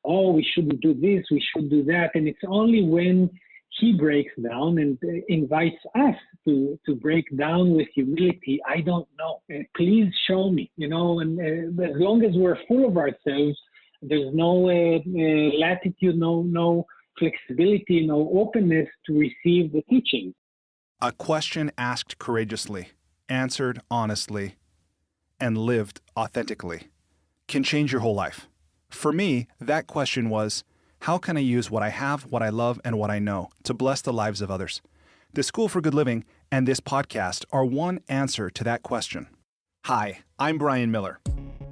oh, we shouldn't do this, we should do that. And it's only when he breaks down and invites us to break down with humility, I don't know. Please show me, and as long as we're full of ourselves, there's no latitude, no flexibility, no openness to receive the teaching. A question asked courageously, answered honestly, and lived authentically can change your whole life. For me, that question was, how can I use what I have, what I love, and what I know to bless the lives of others? The School for Good Living and this podcast are one answer to that question. Hi, I'm Brian Miller.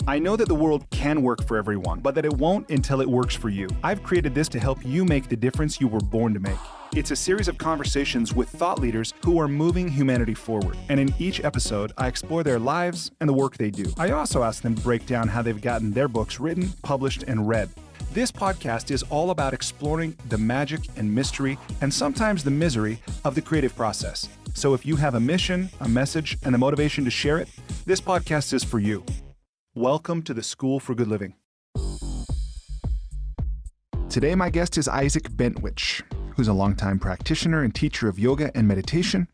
I know that the world can work for everyone, but that it won't until it works for you. I've created this to help you make the difference you were born to make. It's a series of conversations with thought leaders who are moving humanity forward. And in each episode, I explore their lives and the work they do. I also ask them to break down how they've gotten their books written, published, and read. This podcast is all about exploring the magic and mystery, and sometimes the misery, of the creative process. So if you have a mission, a message, and the motivation to share it, this podcast is for you. Welcome to the School for Good Living. Today, my guest is Isaac Bentwich, who's a longtime practitioner and teacher of yoga and meditation.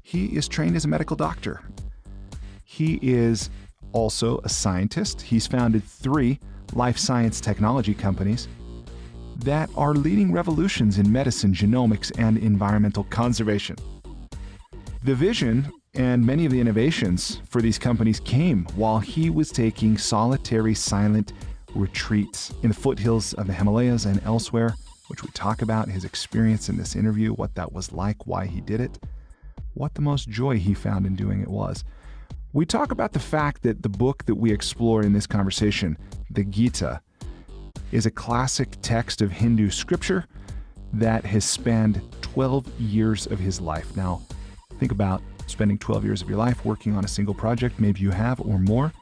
He is trained as a medical doctor. He is also a scientist. He's founded 3 life science technology companies that are leading revolutions in medicine, genomics, and environmental conservation. The vision and many of the innovations for these companies came while he was taking solitary, silent retreats in the foothills of the Himalayas and elsewhere, which we talk about his experience in this interview, what that was like, why he did it, what the most joy he found in doing it was. We talk about the fact that the book that we explore in this conversation, the Gita, is a classic text of Hindu scripture that has spanned 12 years of his life. Now, think about spending 12 years of your life working on a single project. Maybe you have or more,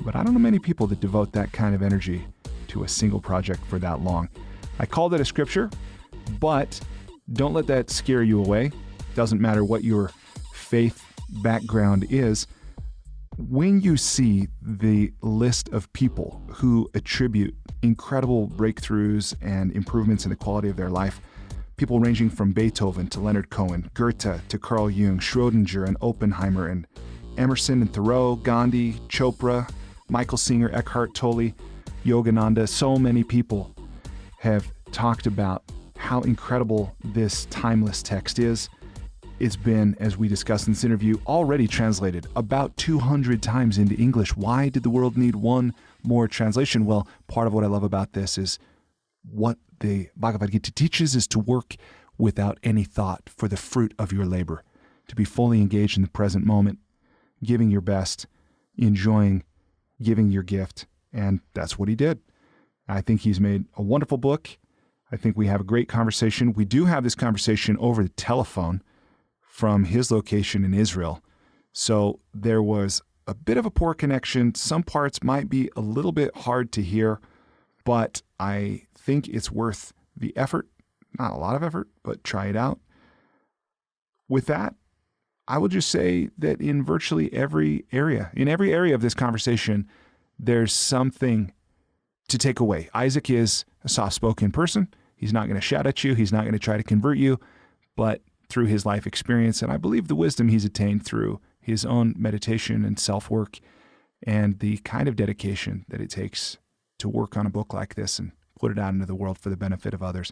but I don't know many people that devote that kind of energy to a single project for that long. I called it a scripture, but don't let that scare you away. Doesn't matter what your faith background is. When you see the list of people who attribute incredible breakthroughs and improvements in the quality of their life, people ranging from Beethoven to Leonard Cohen, Goethe to Carl Jung, Schrödinger and Oppenheimer, and Emerson and Thoreau, Gandhi, Chopra, Michael Singer, Eckhart Tolle, Yogananda, so many people have talked about how incredible this timeless text is. It's been, as we discussed in this interview, already translated about 200 times into English. Why did the world need one more translation? Well, part of what I love about this is what the Bhagavad Gita teaches is to work without any thought for the fruit of your labor, to be fully engaged in the present moment, giving your best, enjoying giving your gift, and that's what he did. I think he's made a wonderful book. I think we have a great conversation. We do have this conversation over the telephone from his location in Israel. So there was a bit of a poor connection. Some parts might be a little bit hard to hear, but I think it's worth the effort. Not a lot of effort, but try it out. With that, I will just say that in virtually every area of this conversation, there's something to take away. Isaac is a soft-spoken person. He's not going to shout at you. He's not going to try to convert you, but through his life experience, and I believe the wisdom he's attained through his own meditation and self-work and the kind of dedication that it takes to work on a book like this and put it out into the world for the benefit of others,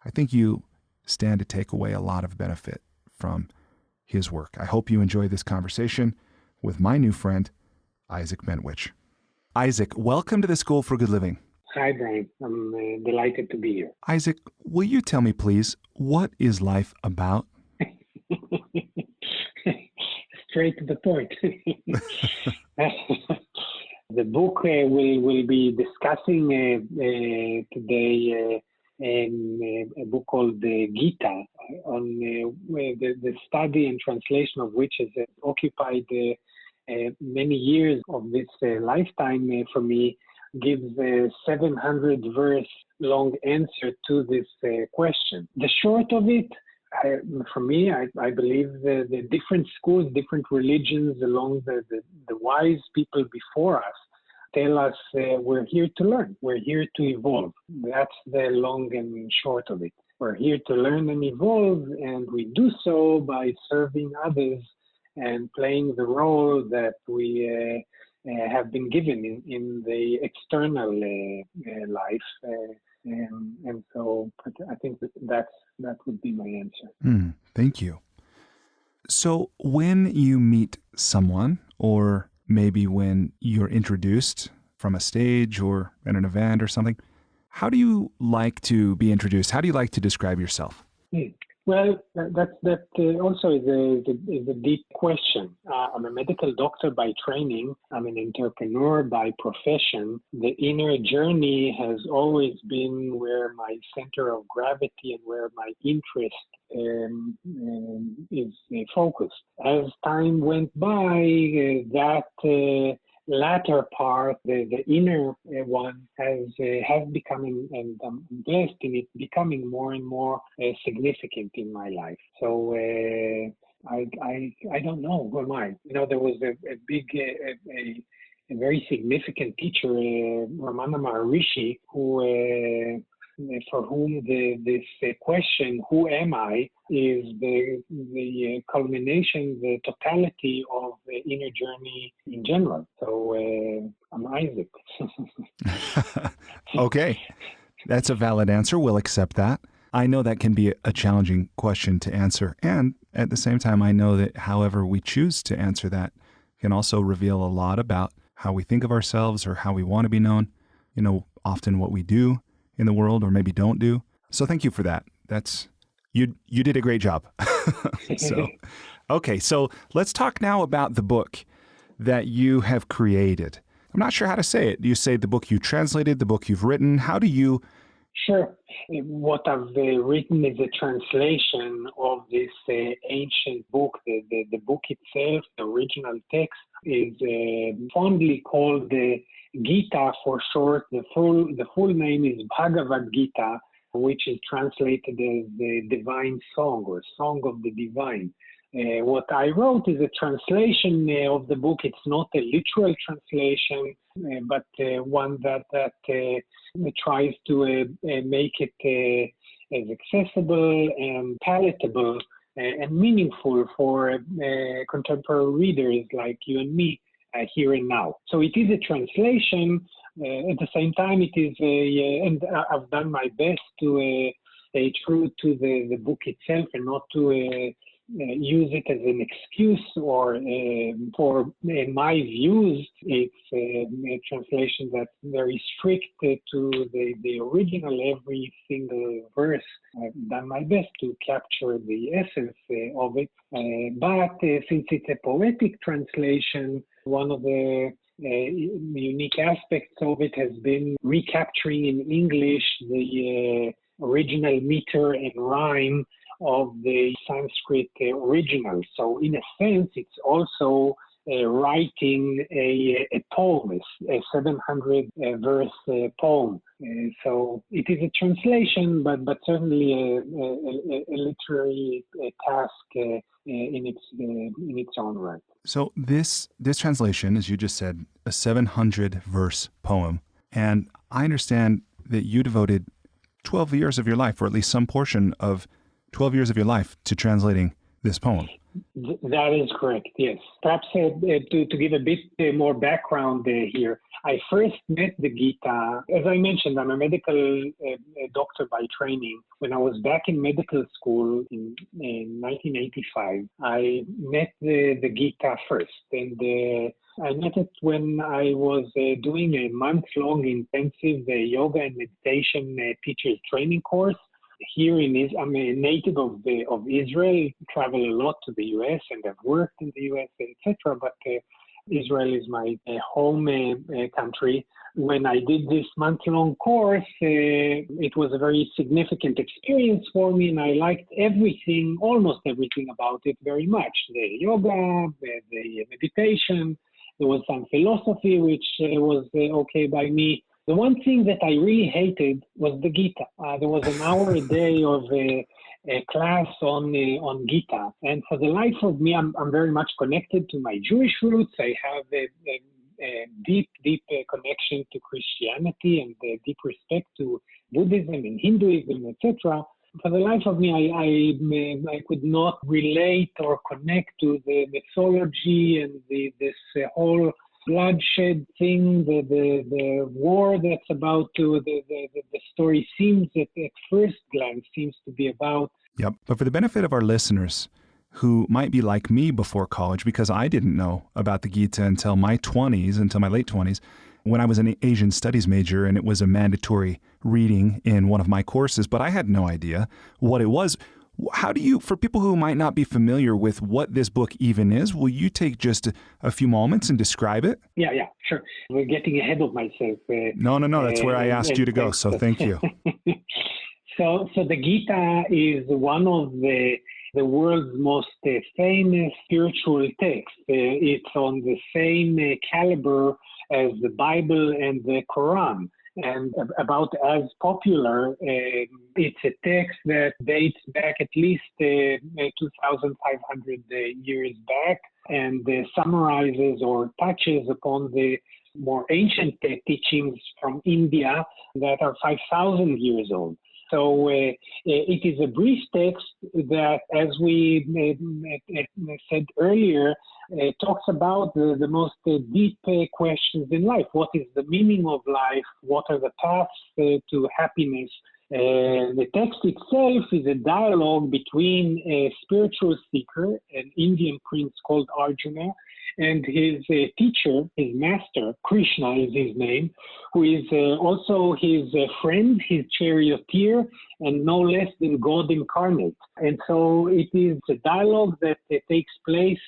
I think you stand to take away a lot of benefit from his work. I hope you enjoy this conversation with my new friend, Isaac Bentwich. Isaac, welcome to the School for Good Living. Hi, Brian. I'm delighted to be here. Isaac, will you tell me, please, what is life about? Straight to the point. The book will be discussing today a book called the Gita, on the study and translation of which has occupied many years of this lifetime for me, gives a 700 verse long answer to this question. The short of it, for me, I believe the different schools, different religions along the wise people before us tell us we're here to learn, we're here to evolve. That's the long and short of it. We're here to learn and evolve, and we do so by serving others and playing the role that we have been given in the external life. And so I think that would be my answer. Thank you. So when you meet someone, or maybe when you're introduced from a stage or at an event or something, how do you like to be introduced? How do you like to describe yourself? Well, that also is a deep question. I'm a medical doctor by training. I'm an entrepreneur by profession. The inner journey has always been where my center of gravity and where my interest is focused. As time went by, that latter part, the inner one, has become, and I'm blessed in it, becoming more and more significant in my life. So I don't know, who am I? There was a very significant teacher, Ramana Maharishi, who for whom this question, who am I, is the culmination, the totality of the inner journey in general. So I'm Isaac. Okay, that's a valid answer. We'll accept that. I know that can be a challenging question to answer. And at the same time, I know that however we choose to answer that can also reveal a lot about how we think of ourselves or how we want to be known, often what we do in the world or maybe don't do. So thank you for that. You did a great job. So let's talk now about the book that you have created. I'm not sure how to say it. Do you say the book you translated, the book you've written? How do you? Sure. What I've written is a translation of this ancient book. The book itself, the original text, is fondly called the Gita for short. The full name is Bhagavad Gita, which is translated as the Divine Song or Song of the Divine. What I wrote is a translation of the book. It's not a literal translation, but one that tries to make it as accessible and palatable and meaningful for contemporary readers like you and me here and now. So it is a translation. At the same time, it is and I've done my best to true to the book itself and not to use it as an excuse or for my views. It's a translation that's very strict to the original, every single verse. I've done my best to capture the essence of it. But since it's a poetic translation, one of the unique aspects of it has been recapturing in English the original meter and rhyme of the Sanskrit original. So in a sense, it's also writing a poem, a 700 verse poem. So it is a translation, but certainly a literary task in its own right. So this translation, as you just said, a 700 verse poem, and I understand that you devoted 12 years of your life, or at least some portion of 12 years of your life, to translating this poem. That is correct, yes. Perhaps to give a bit more background here, I first met the Gita. As I mentioned, I'm a medical doctor by training. When I was back in medical school in 1985, I met the Gita first. And I met it when I was doing a month-long intensive yoga and meditation teacher's training course. Here in Israel, I'm a native of Israel, travel a lot to the U.S. and I've worked in the U.S., etc. But Israel is my home country. When I did this month-long course, it was a very significant experience for me, and I liked everything, almost everything about it very much. The yoga, the meditation, there was some philosophy, which was okay by me. The one thing that I really hated was the Gita. There was an hour a day of a class on Gita, and for the life of me, I'm very much connected to my Jewish roots. I have deep connection to Christianity and deep respect to Buddhism and Hinduism, etc. For the life of me, I could not relate or connect to the mythology and this whole bloodshed thing, the war that's about to, the story seems at first glance seems to be about. Yep. But for the benefit of our listeners who might be like me before college, because I didn't know about the Gita until my late 20s, when I was an Asian studies major and it was a mandatory reading in one of my courses, but I had no idea what it was. How do you, for people who might not be familiar with what this book even is, will you take just a few moments and describe it? Yeah, sure. We're getting ahead of myself. No, that's where I asked you to go, so thank you. So the Gita is one of the world's most famous spiritual texts. It's on the same caliber as the Bible and the Quran, and about as popular. It's a text that dates back at least 2,500 years back, and summarizes or touches upon the more ancient teachings from India that are 5,000 years old. So it is a brief text that, as we said earlier, talks about the most deep questions in life. What is the meaning of life? What are the paths to happiness? The text itself is a dialogue between a spiritual seeker, an Indian prince called Arjuna, and his teacher, his master, Krishna is his name, who is also his friend, his charioteer, and no less than God incarnate. And so it is a dialogue that takes place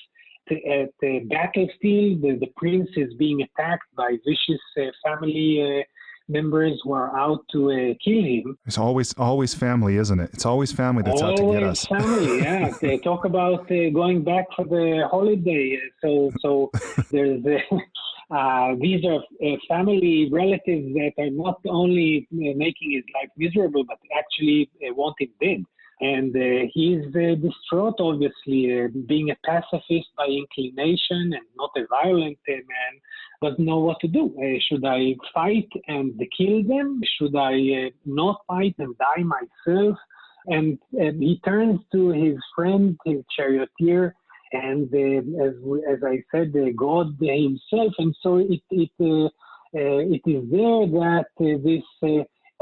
at the battlefield. The prince is being attacked by vicious family members who are out to kill him. It's always family, isn't it? It's always family that's out to get us. Family, yeah. They talk about going back for the holiday. So there's these are family relatives that are not only making his life miserable, but actually want him dead. And he's distraught, obviously, being a pacifist by inclination and not a violent man, doesn't know what to do. Should I fight and kill them? Should I not fight and die myself? And he turns to his friend, his charioteer, and as I said, God himself. And so it is there that this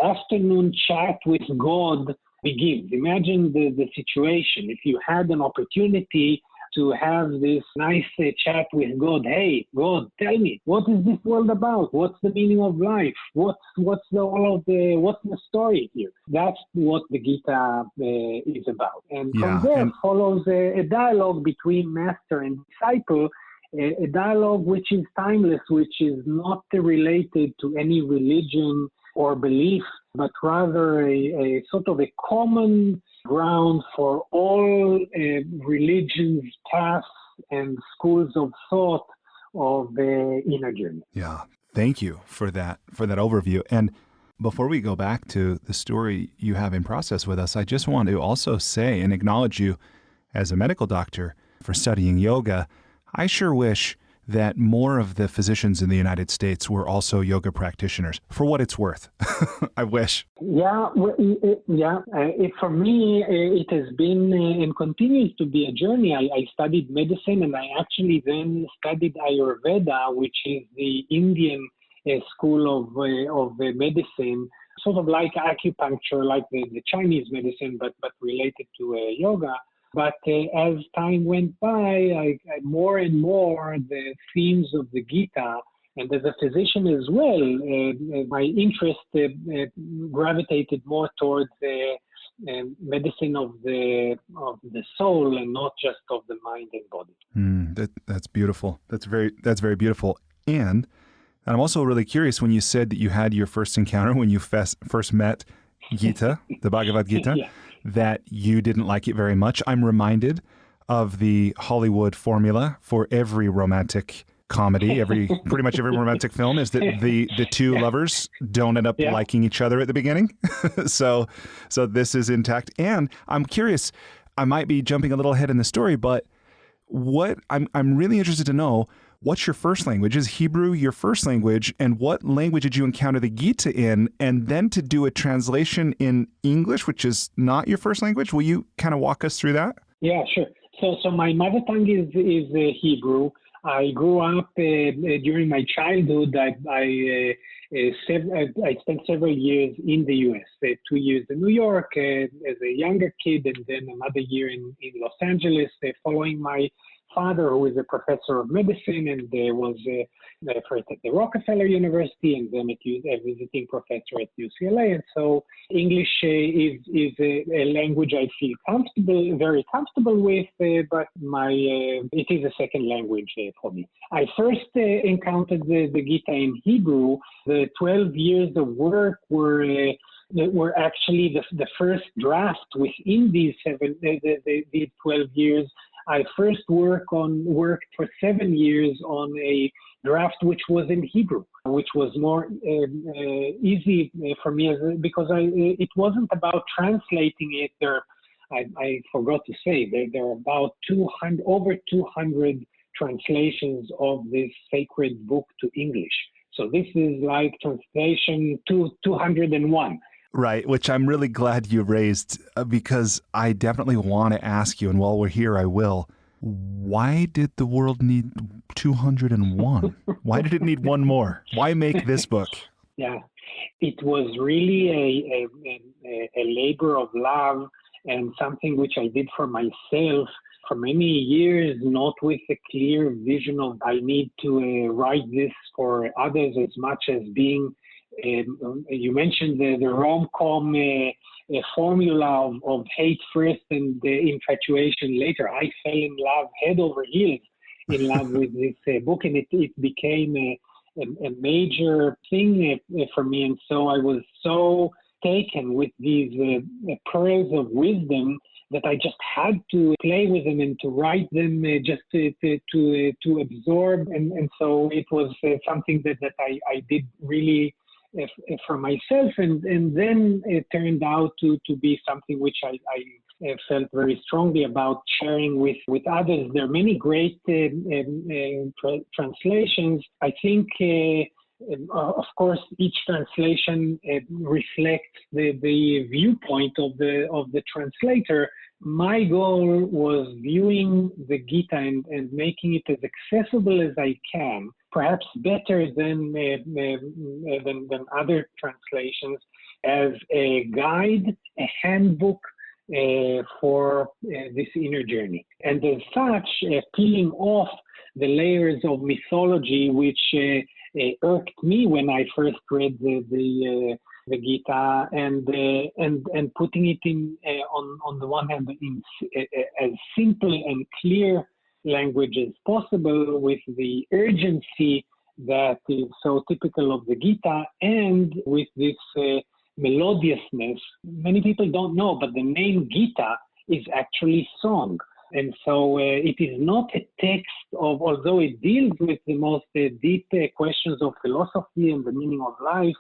afternoon chat with God begins. Imagine the situation. If you had an opportunity to have this nice chat with God, hey, God, tell me, what is this world about? What's the meaning of life? What's the story here? That's what the Gita is about. And from there follows a dialogue between master and disciple, a dialogue which is timeless, which is not related to any religion or belief, but rather a sort of a common ground for all religions, paths, and schools of thought of the inner journey. Yeah, thank you for that overview. And before we go back to the story you have in process with us, I just want to also say and acknowledge you as a medical doctor for studying yoga. I sure wish that more of the physicians in the United States were also yoga practitioners, for what it's worth. I wish. For me, it has been and continues to be a journey. I studied medicine, and I actually then studied Ayurveda, which is the Indian school of medicine, sort of like acupuncture, like the Chinese medicine, but related to yoga. But as time went by, I more and more the themes of the Gita, and as a physician as well, my interest gravitated more towards medicine of the soul and not just of the mind and body. That's beautiful. That's very beautiful. And I'm also really curious when you said that you had your first encounter when you first met Gita, the Bhagavad Gita. Yeah. That you didn't like it very much. I'm reminded of the Hollywood formula for every romantic comedy, pretty much every romantic film, is that the two lovers don't end up liking each other at the beginning. So this is intact. And I'm curious, I might be jumping a little ahead in the story, but what I'm really interested to know, What's your first language? Is Hebrew your first language? And what language did you encounter the Gita in? And then to do a translation in English, which is not your first language, will you kind of walk us through that? Yeah, sure. So my mother tongue is Hebrew. I grew up during my childhood. I spent several years in the U.S., 2 years in New York as a younger kid, and then another year in Los Angeles, following my father, who is a professor of medicine and was first at the Rockefeller University and then a visiting professor at UCLA. And so English is a language I feel very comfortable with, but it is a second language for me. I first encountered the Gita in Hebrew. The 12 years of work were actually the first draft within these 12 years. I first worked for 7 years on a draft which was in Hebrew, which was more easy for me because it wasn't about translating it. I forgot to say there are about over 200 translations of this sacred book to English. So this is like translation 201. Right, which I'm really glad you raised because I definitely want to ask you, and while we're here, I will. Why did the world need 201? Why did it need one more? Why make this book? Yeah, it was really a labor of love and something which I did for myself for many years, not with a clear vision of I need to write this for others as much as being you mentioned the rom-com formula of hate first and infatuation later. I fell in love head over heels in love with this book, and it became a major thing for me. And so I was so taken with these pearls of wisdom that I just had to play with them and to write them just to absorb. And so it was something that I did really for myself, and then it turned out to be something which I felt very strongly about sharing with others. There are many great translations. I think, of course, each translation reflects the viewpoint of the translator. My goal was viewing the Gita and making it as accessible as I can, perhaps better than other translations, as a guide, a handbook for this inner journey. And as such, peeling off the layers of mythology which irked me when I first read the Gita, and putting it in on the one hand in as simple and clear language as possible, with the urgency that is so typical of the Gita, and with this melodiousness. Many people don't know, but the name Gita is actually song. And so it is not a text of, although it deals with the most deep questions of philosophy and the meaning of life,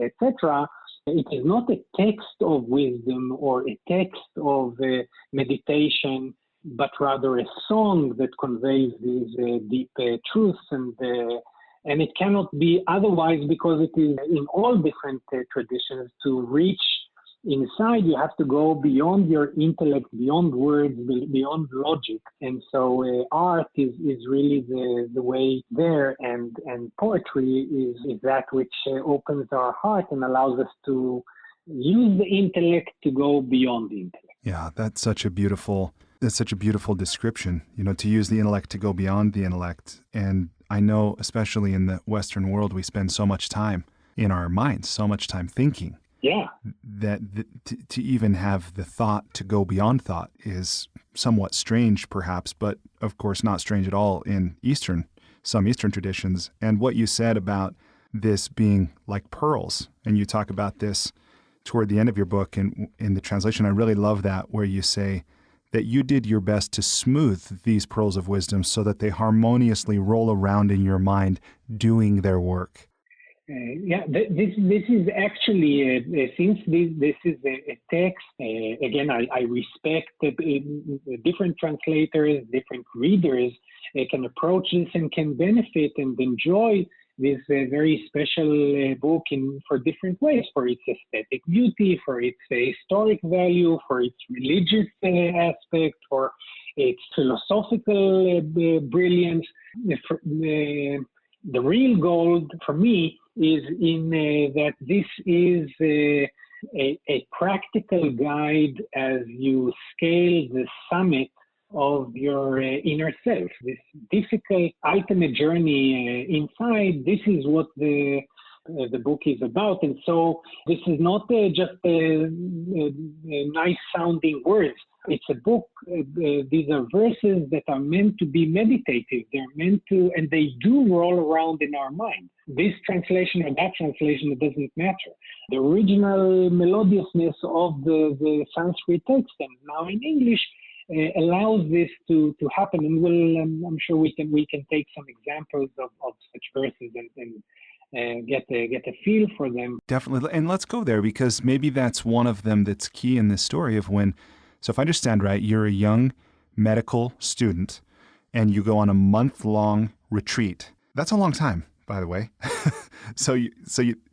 etc., it is not a text of wisdom or a text of meditation, but rather a song that conveys these deep truths, and it cannot be otherwise, because it is in all different traditions. To reach inside, you have to go beyond your intellect, beyond words, beyond logic. And so art is really the way there, and poetry is that which opens our heart and allows us to use the intellect to go beyond the intellect. Yeah, that's such a beautiful description, to use the intellect to go beyond the intellect. And I know, especially in the Western world, we spend so much time in our minds, so much time thinking. Yeah. That to even have the thought to go beyond thought is somewhat strange, perhaps, but of course not strange at all in some Eastern traditions. And what you said about this being like pearls, and you talk about this toward the end of your book in the translation, I really love that, where you say that you did your best to smooth these pearls of wisdom so that they harmoniously roll around in your mind doing their work. This is actually since this is a text. Again, I respect different translators, different readers can approach this and can benefit and enjoy this very special book for different ways, for its aesthetic beauty, for its historic value, for its religious aspect, for its philosophical brilliance. The real gold for me is in that this is a practical guide as you scale the summit of your inner self. This difficult ultimate journey inside, this is what the book is about. And so this is not just nice sounding words. It's a book. These are verses that are meant to be meditative. They're meant to, and they do roll around in our mind. This translation or that translation, it doesn't matter. The original melodiousness of the Sanskrit text, and now in English, allows this to happen. And I'm sure we can take some examples of such verses and get a feel for them. Definitely. And let's go there, because maybe that's one of them that's key in this story of when, so if I understand right, you're a young medical student and you go on a month-long retreat. That's a long time, by the way. So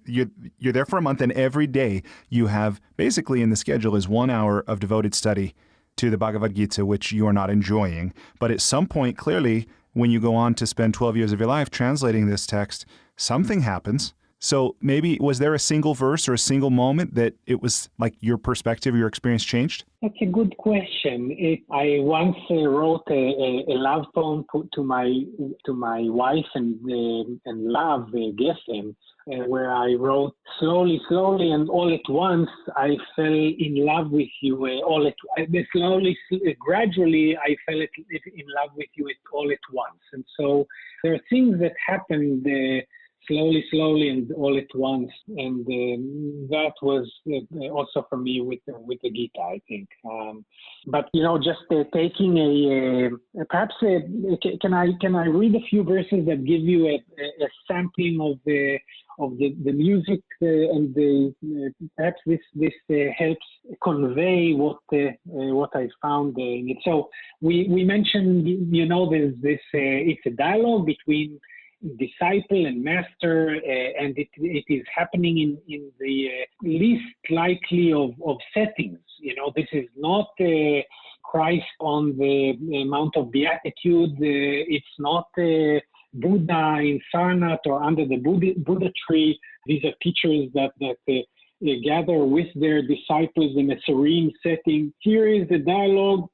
you're there for a month, and every day you have basically in the schedule is 1 hour of devoted study to the Bhagavad Gita, which you are not enjoying. But at some point, clearly, when you go on to spend 12 years of your life translating this text, something happens. So maybe, was there a single verse or a single moment that it was like your perspective, your experience changed? That's a good question. I once wrote a love poem to my wife and love, Geffen, where I wrote slowly, and all at once I fell in love with you. Gradually I fell in love with you all at once. And so there are things that happened slowly and all at once, and that was also for me with the Gita, I think. But just taking perhaps can I read a few verses that give you a sampling of the music and perhaps this helps convey what I found in it. So we mentioned there's this it's a dialogue between disciple and master, and it is happening in the least likely of settings. This is not Christ on the Mount of Beatitude. It's not Buddha in Sarnath or under the Buddha tree. These are teachers that gather with their disciples in a serene setting. Here is the dialogue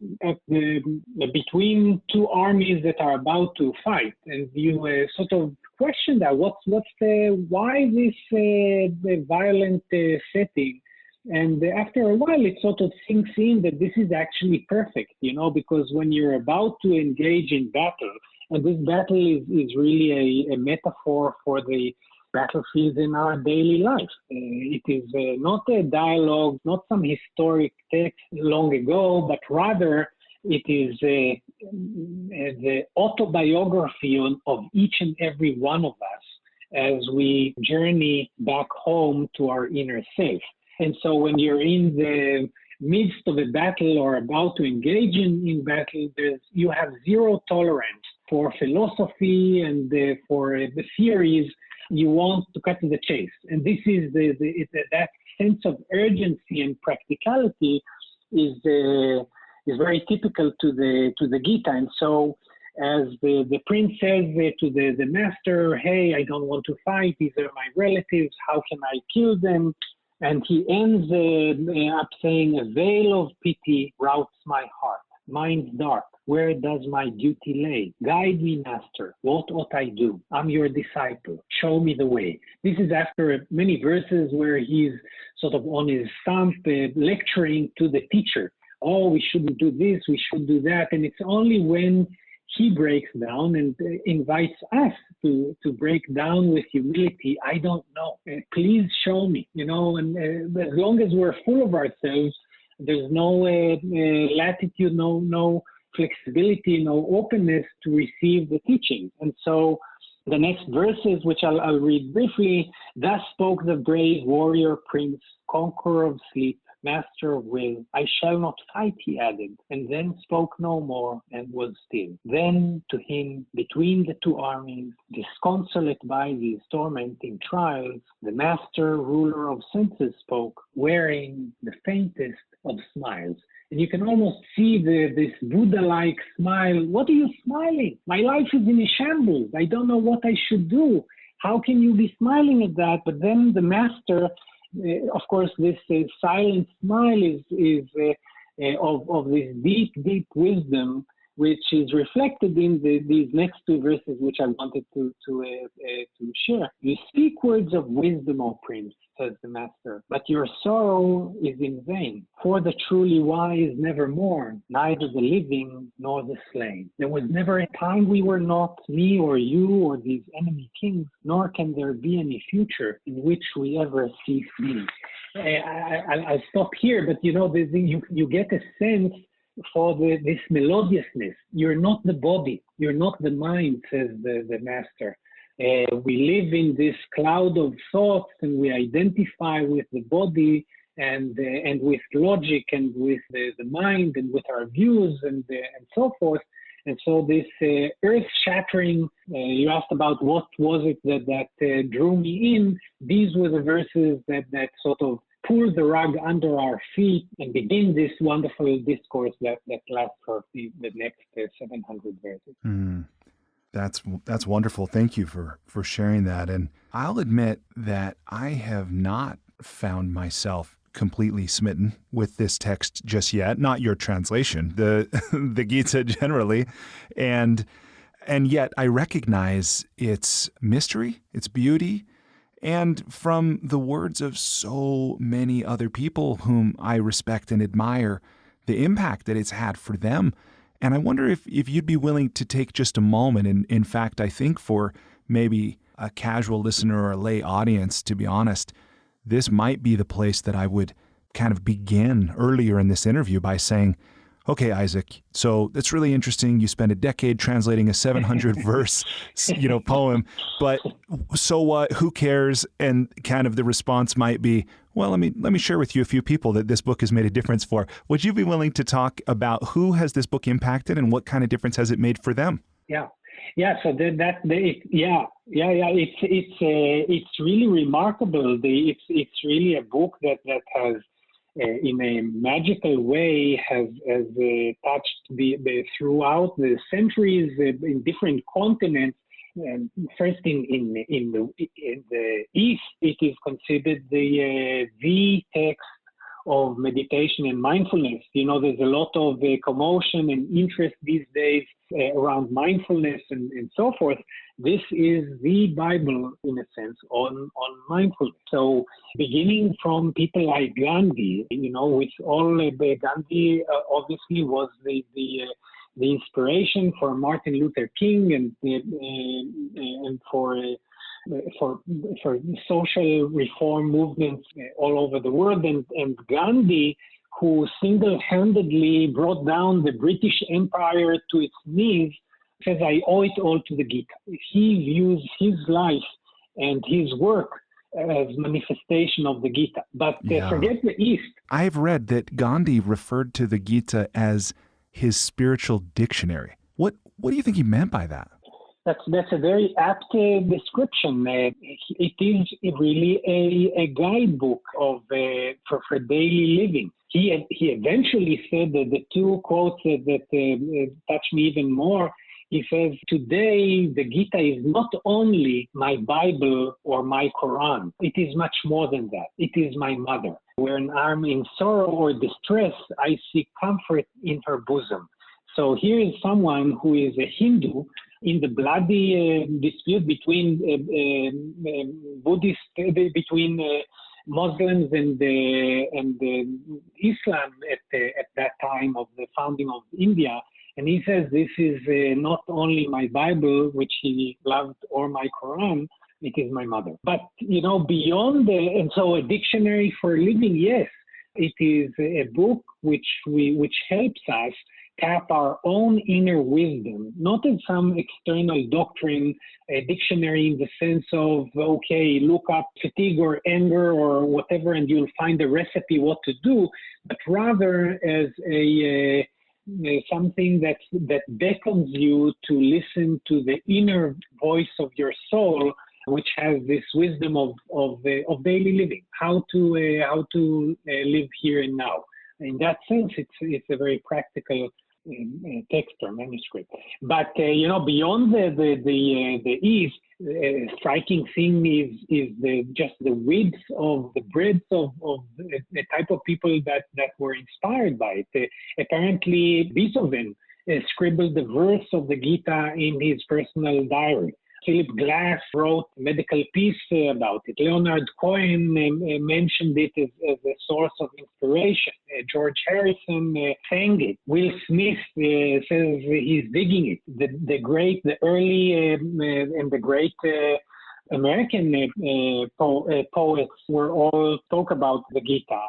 between two armies that are about to fight, and you sort of question that. Why this violent setting? And after a while, it sort of sinks in that this is actually perfect, because when you're about to engage in battle, and this battle is really a metaphor for the battlefields in our daily life. It is not a dialogue, not some historic text long ago, but rather it is the autobiography of each and every one of us as we journey back home to our inner self. And so when you're in the midst of a battle or about to engage in battle, you have zero tolerance for philosophy and for the theories. You want to cut to the chase, and this is that sense of urgency and practicality is very typical to the Gita. And so, as the prince says to the master, "Hey, I don't want to fight. These are my relatives. How can I kill them?" And he ends up saying, "A veil of pity routs my heart. Mine's dark. Where does my duty lay? Guide me, master. What ought I do? I'm your disciple. Show me the way." This is after many verses where he's sort of on his stump lecturing to the teacher. Oh, we shouldn't do this, we should do that. And it's only when he breaks down and invites us to break down with humility. "I don't know. Please show me." And as long as we're full of ourselves, there's no latitude, no flexibility, no openness to receive the teaching. And so The next verses, which I'll read briefly, thus spoke the brave warrior prince, conqueror of sleep, master of will. I shall not fight, he added, and then spoke no more and was still. Then to him, between the two armies, disconsolate by these tormenting trials, the master ruler of senses spoke, wearing the faintest of smiles. And you can almost see this Buddha-like smile. What are you smiling? My life is in a shambles. I don't know what I should do. How can you be smiling at that? But then the master, of course, this silent smile is of this deep wisdom, which is reflected in these next two verses, which I wanted to share. You speak words of wisdom, O prince, says the master, but your sorrow is in vain. For the truly wise never mourn, neither the living nor the slain. There was never a time we were not, me or you or these enemy kings, nor can there be any future in which we ever cease being. I'll stop here, but you get a sense for this melodiousness. You're not the body, you're not the mind, says the master. We live in this cloud of thoughts, and we identify with the body and with logic and with the mind and with our views and so forth. And so this earth-shattering, you asked about what was it that drew me in. These were the verses that sort of pull the rug under our feet and begin this wonderful discourse that lasts for the next 700 verses. Mm. That's wonderful. Thank you for sharing that. And I'll admit that I have not found myself completely smitten with this text just yet. Not your translation, the Gita generally, and yet I recognize its mystery, its beauty, and from the words of so many other people whom I respect and admire, the impact that it's had for them. And I wonder if you'd be willing to take just a moment, and in fact, I think for maybe a casual listener or a lay audience, to be honest, this might be the place that I would kind of begin earlier in this interview by saying, okay, Isaac, so that's really interesting. You spent a decade translating a 700-verse, poem, but so what? Who cares? And kind of the response might be, well, let me share with you a few people that this book has made a difference for. Would you be willing to talk about who has this book impacted and what kind of difference has it made for them? Yeah. So it's really remarkable. It's really a book that has, in a magical way, has touched throughout the centuries in different continents. First, in the East, it is considered the text of meditation and mindfulness. There's a lot of commotion and interest these days around mindfulness and so forth. This is the Bible, in a sense, on mindfulness. So beginning from people like Gandhi, with all Gandhi obviously was the inspiration for Martin Luther King and for social reform movements all over the world, and Gandhi, who single-handedly brought down the British Empire to its knees, says, I owe it all to the Gita. He views his life and his work as manifestation of the Gita. But forget the East. I've read that Gandhi referred to the Gita as his spiritual dictionary. What do you think he meant by that? That's a very apt description. It is really a guidebook for daily living. He eventually said that the two quotes that touch me even more. He says, today the Gita is not only my Bible or my Quran. It is much more than that. It is my mother. When I'm in sorrow or distress, I seek comfort in her bosom. So here is someone who is a Hindu in the bloody dispute between between Muslims and Islam at that time of the founding of India. And he says, this is not only my Bible, which he loved, or my Quran, it is my mother. But, beyond and so a dictionary for living, yes, it is a book which helps us tap our own inner wisdom, not as some external doctrine, a dictionary in the sense of, okay, look up fatigue or anger or whatever, and you'll find a recipe what to do, but rather as a something that beckons you to listen to the inner voice of your soul, which has this wisdom of daily living, how to live here and now. In that sense, it's a very practical text or manuscript. But beyond the ease, striking thing is just the width of the breadth of the type of people that were inspired by it. Apparently, Beethoven scribbled the verse of the Gita in his personal diary. Philip Glass wrote a medical piece about it. Leonard Cohen mentioned it as a source of inspiration. George Harrison sang it. Will Smith says he's digging it. The early and the great American poets were all talk about the Gita.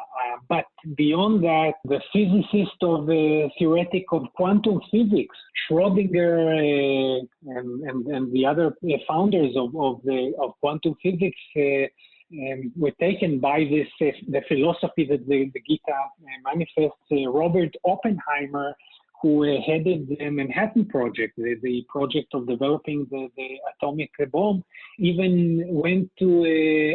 But beyond that, the physicist of the theoretic of quantum physics, Schrödinger, and the other founders of quantum physics were taken by this the philosophy that the Gita manifests. Robert Oppenheimer, who headed the Manhattan Project, the project of developing the atomic bomb, even went to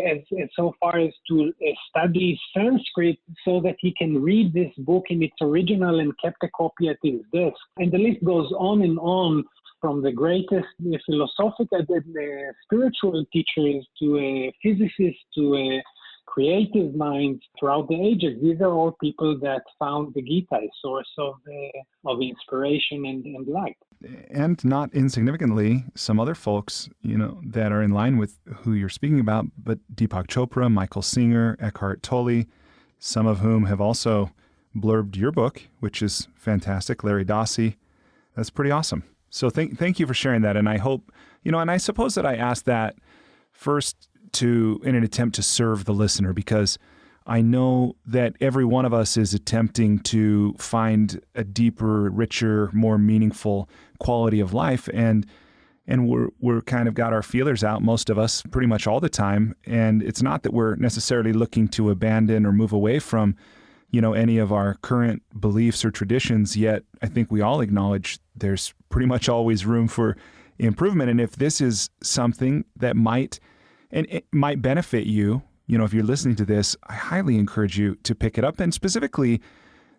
as so far as to study Sanskrit so that he can read this book in its original and kept a copy at his desk. And the list goes on and on, from the greatest philosophical, spiritual teachers to physicists to creative minds throughout the ages. These are all people that found the Gita a source of inspiration and light. And not insignificantly, some other folks, that are in line with who you're speaking about, but Deepak Chopra, Michael Singer, Eckhart Tolle, some of whom have also blurbed your book, which is fantastic. Larry Dossey. That's pretty awesome. So thank you for sharing that. And I hope, and I suppose that I asked that first in an attempt to serve the listener, because I know that every one of us is attempting to find a deeper, richer, more meaningful quality of life. And we're kind of got our feelers out, most of us, pretty much all the time. And it's not that we're necessarily looking to abandon or move away from, any of our current beliefs or traditions, yet I think we all acknowledge there's pretty much always room for improvement. And if this is something that might benefit you, if you're listening to this, I highly encourage you to pick it up. And specifically,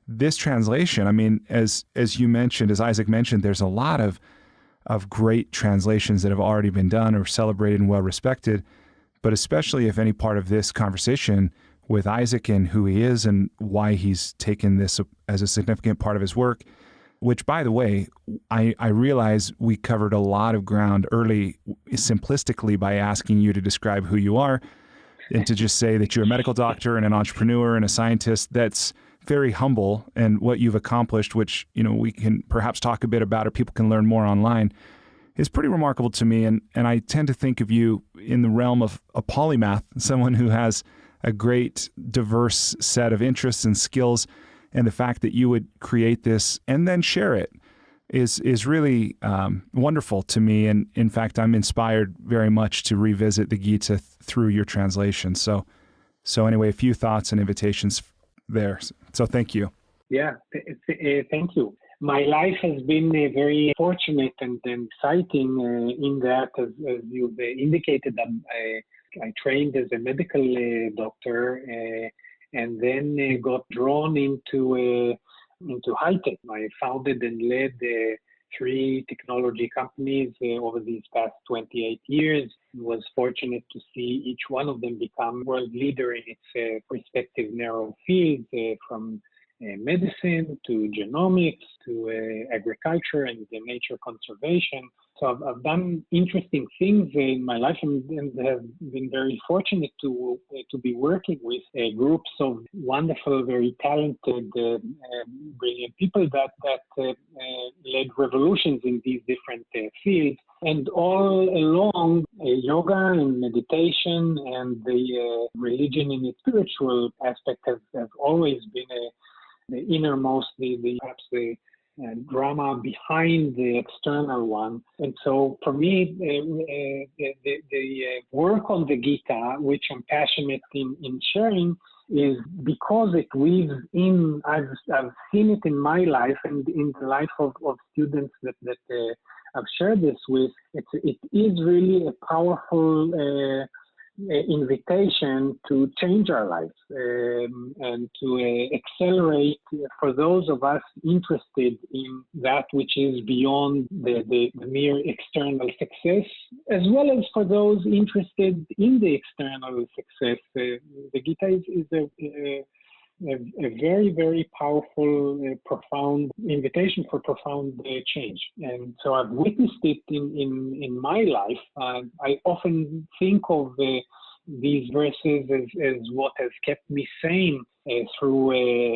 this translation, I mean, as you mentioned, as Isaac mentioned, there's a lot of great translations that have already been done or celebrated and well respected. But especially if any part of this conversation with Isaac and who he is and why he's taken this as a significant part of his work, which, by the way, I realize we covered a lot of ground early simplistically by asking you to describe who you are and to just say that you're a medical doctor and an entrepreneur and a scientist. That's very humble. And what you've accomplished, which, we can perhaps talk a bit about or people can learn more online, is pretty remarkable to me. And I tend to think of you in the realm of a polymath, someone who has a great diverse set of interests and skills. And the fact that you would create this and then share it is really wonderful to me. And in fact, I'm inspired very much to revisit the Gita through your translation. So anyway, a few thoughts and invitations there. So thank you. Yeah, thank you. My life has been very fortunate and exciting in that, as you've indicated, I trained as a medical doctor and then got drawn into high tech. I founded and led 3 technology companies over these past 28 years. Was fortunate to see each one of them become world leader in its respective narrow fields, from medicine to genomics to agriculture and nature conservation. So I've done interesting things in my life and have been very fortunate to be working with groups of wonderful, very talented, brilliant people that led revolutions in these different fields. And all along, yoga and meditation and the religion in its spiritual aspect have always been the innermost, perhaps the drama behind the external one. And so for me, the work on the Gita, which I'm passionate in sharing, is because it weaves in, I've seen it in my life and in the life of students that I've shared this with. It is really a powerful invitation to change our lives and to accelerate for those of us interested in that which is beyond the mere external success, as well as for those interested in the external success. The Gita is a very, very powerful, profound invitation for profound change. And so I've witnessed it in my life. I often think of these verses as what has kept me sane through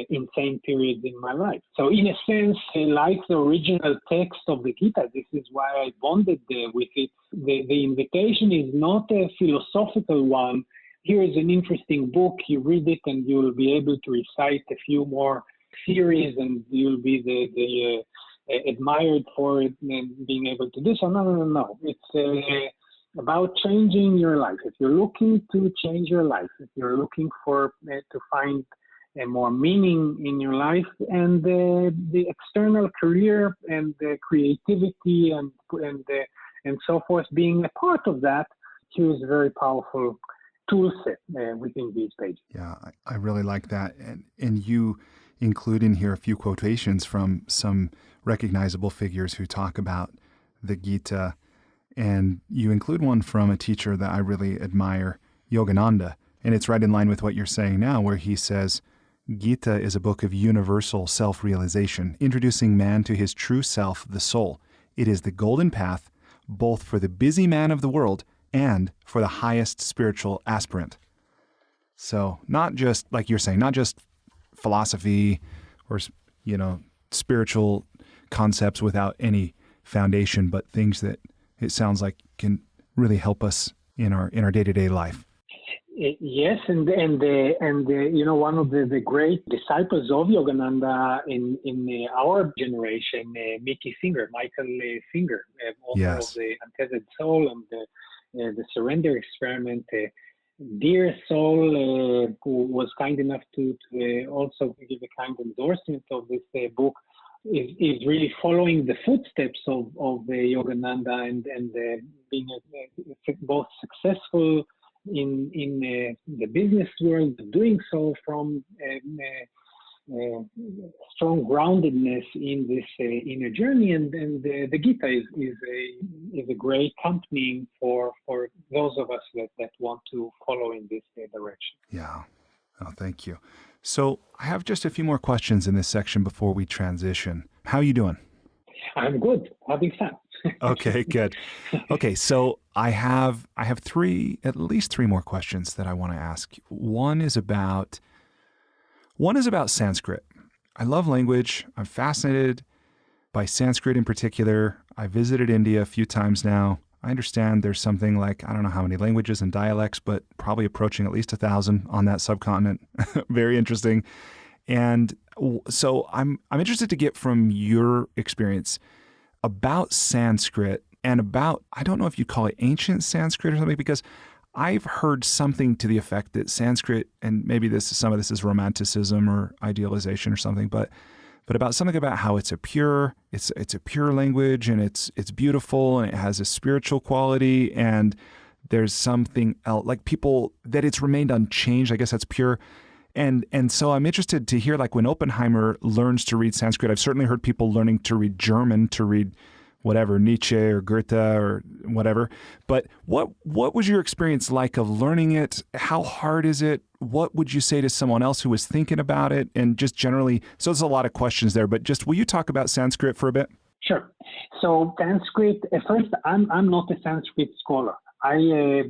insane periods in my life. So in a sense, like the original text of the Gita, this is why I bonded with it. The invitation is not a philosophical one. Here is an interesting book, you read it and you'll be able to recite a few more theories and you'll be the admired for it and being able to do so. No. It's about changing your life. If you're looking to change your life, if you're looking for to find more meaning in your life, and the external career and the creativity and so forth being a part of that, here is a very powerful tool set within these pages. Yeah, I really like that. And you include in here a few quotations from some recognizable figures who talk about the Gita. And you include one from a teacher that I really admire, Yogananda. And it's right in line with what you're saying now, where he says, Gita is a book of universal self-realization, introducing man to his true self, the soul. It is the golden path, both for the busy man of the world and for the highest spiritual aspirant. So not just, like you're saying, not just philosophy or, spiritual concepts without any foundation, but things that it sounds like can really help us in our day-to-day life. Yes, and one of the great disciples of Yogananda in our generation, Michael Singer, author of the Untethered Soul and the Surrender Experiment. Dear soul, who was kind enough to also give a kind endorsement of this book, is really following the footsteps of Yogananda and being both successful in the business world, doing so from strong groundedness in this inner journey, and the Gita is a great accompanying for those of us that want to follow in this direction. Yeah. Oh, thank you. So I have just a few more questions in this section before we transition. How are you doing? I'm good. Having fun. Okay, good. Okay, so I have at least three more questions that I want to ask. One is about Sanskrit. I love language. I'm fascinated by Sanskrit in particular. I visited India a few times now. I understand there's something like, I don't know how many languages and dialects, but probably approaching at least 1,000 on that subcontinent. Very interesting. And so I'm interested to get from your experience about Sanskrit and about, I don't know if you call it ancient Sanskrit or something, because I've heard something to the effect that Sanskrit, and maybe some of this is romanticism or idealization or something, but about something about how it's a pure language and it's beautiful and it has a spiritual quality, and there's something else, like people, that it's remained unchanged. I guess that's pure. And so I'm interested to hear, like, when Oppenheimer learns to read Sanskrit, I've certainly heard people learning to read German, to read whatever, Nietzsche or Goethe or whatever. But what was your experience like of learning it? How hard is it? What would you say to someone else who was thinking about it? And just generally, so there's a lot of questions there, but just will you talk about Sanskrit for a bit? Sure. So Sanskrit, first, I'm not a Sanskrit scholar. I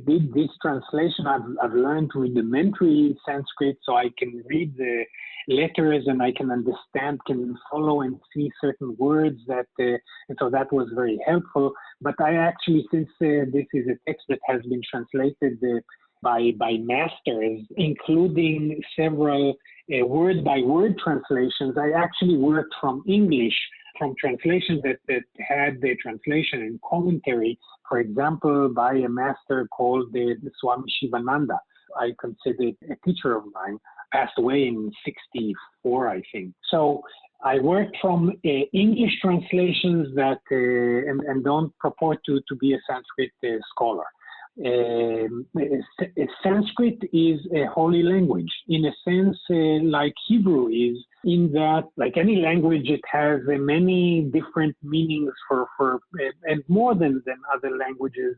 did this translation. I've learned rudimentary Sanskrit, so I can read the letters and I can understand, can follow and see certain words and so that was very helpful. But I actually, since this is a text that has been translated by masters, including several word-by-word translations, I actually worked from English from translations that had the translation and commentary, for example, by a master called the Swami Shivananda. I consider a teacher of mine, passed away in 64, I think. So I worked from English translations that and don't purport to be a Sanskrit scholar. Sanskrit is a holy language in a sense, like Hebrew is, in that, like any language, it has many different meanings for and more than other languages.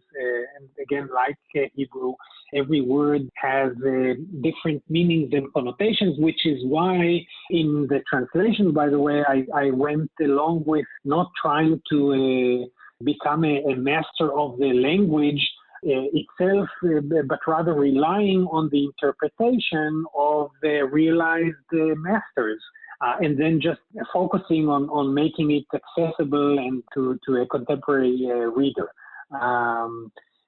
And again, like Hebrew, every word has different meanings and connotations, which is why in the translation, by the way, I went along with not trying to become a master of the language itself, but rather relying on the interpretation of the realized masters, and then just focusing on making it accessible and to a contemporary reader.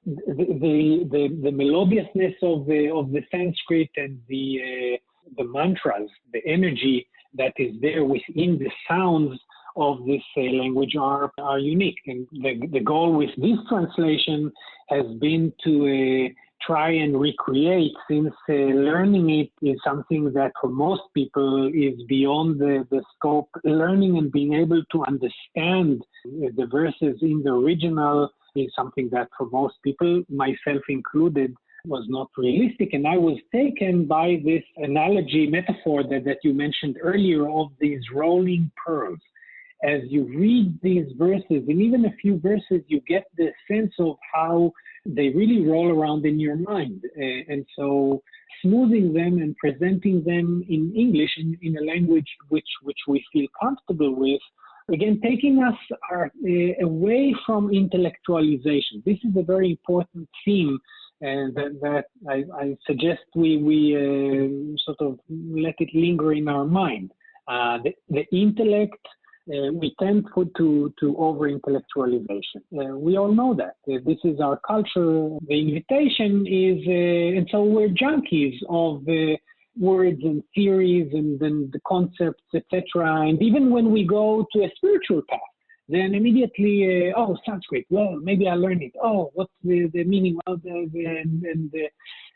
The melodiousness of the Sanskrit and the mantras, the energy that is there within the sounds of this language are unique. And the goal with this translation has been to try and recreate, since learning it is something that for most people is beyond the scope. Learning and being able to understand the verses in the original is something that for most people, myself included, was not realistic. And I was taken by this analogy, metaphor that you mentioned earlier of these rolling pearls. As you read these verses, and even a few verses, you get the sense of how they really roll around in your mind. And so smoothing them and presenting them in English, in a language which we feel comfortable with, again, taking us away from intellectualization. This is a very important theme that I suggest we sort of let it linger in our mind. The intellect, we tend to over-intellectualization. We all know that. This is our culture. The invitation is, and so we're junkies of words and theories and then the concepts, etc. And even when we go to a spiritual path, then immediately, Sanskrit, well, maybe I'll learn it. Oh, what's the meaning of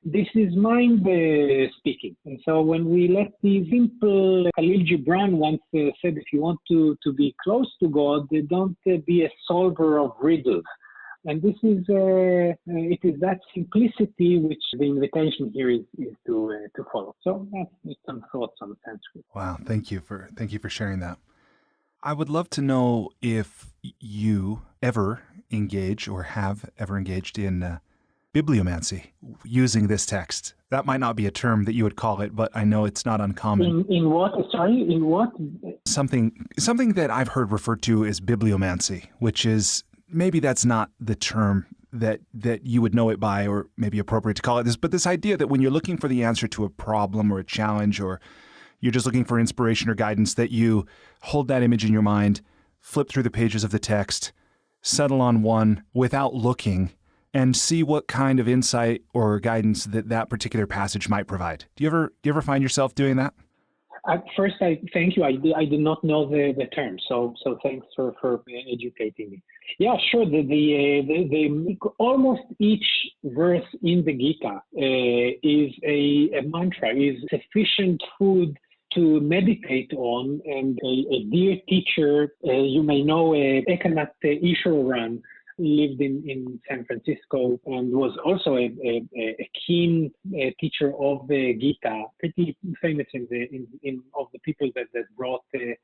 this is mind speaking. And so when we let the simple, Khalil Gibran once said, if you want to be close to God, don't be a solver of riddles. And this is, it is that simplicity which the invitation here is to follow. So that's some thoughts on Sanskrit. Wow, thank you for sharing that. I would love to know if you ever engage or have ever engaged in bibliomancy using this text. That might not be a term that you would call it, but I know it's not uncommon. In what? Sorry, in what? Something that I've heard referred to as bibliomancy, which is, maybe that's not the term that you would know it by, or maybe appropriate to call it this, but this idea that when you're looking for the answer to a problem or a challenge, or you're just looking for inspiration or guidance, that you hold that image in your mind, flip through the pages of the text, settle on one without looking, and see what kind of insight or guidance that particular passage might provide. Do you ever find yourself doing that? First, I thank you. I did not know the term, so thanks for educating me. Yeah, sure. The almost each verse in the Gita is a mantra, is sufficient food to meditate on. And a dear teacher, you may know, Ekanath Iswaran, lived in San Francisco and was also a keen teacher of the Gita, pretty famous of the people that brought this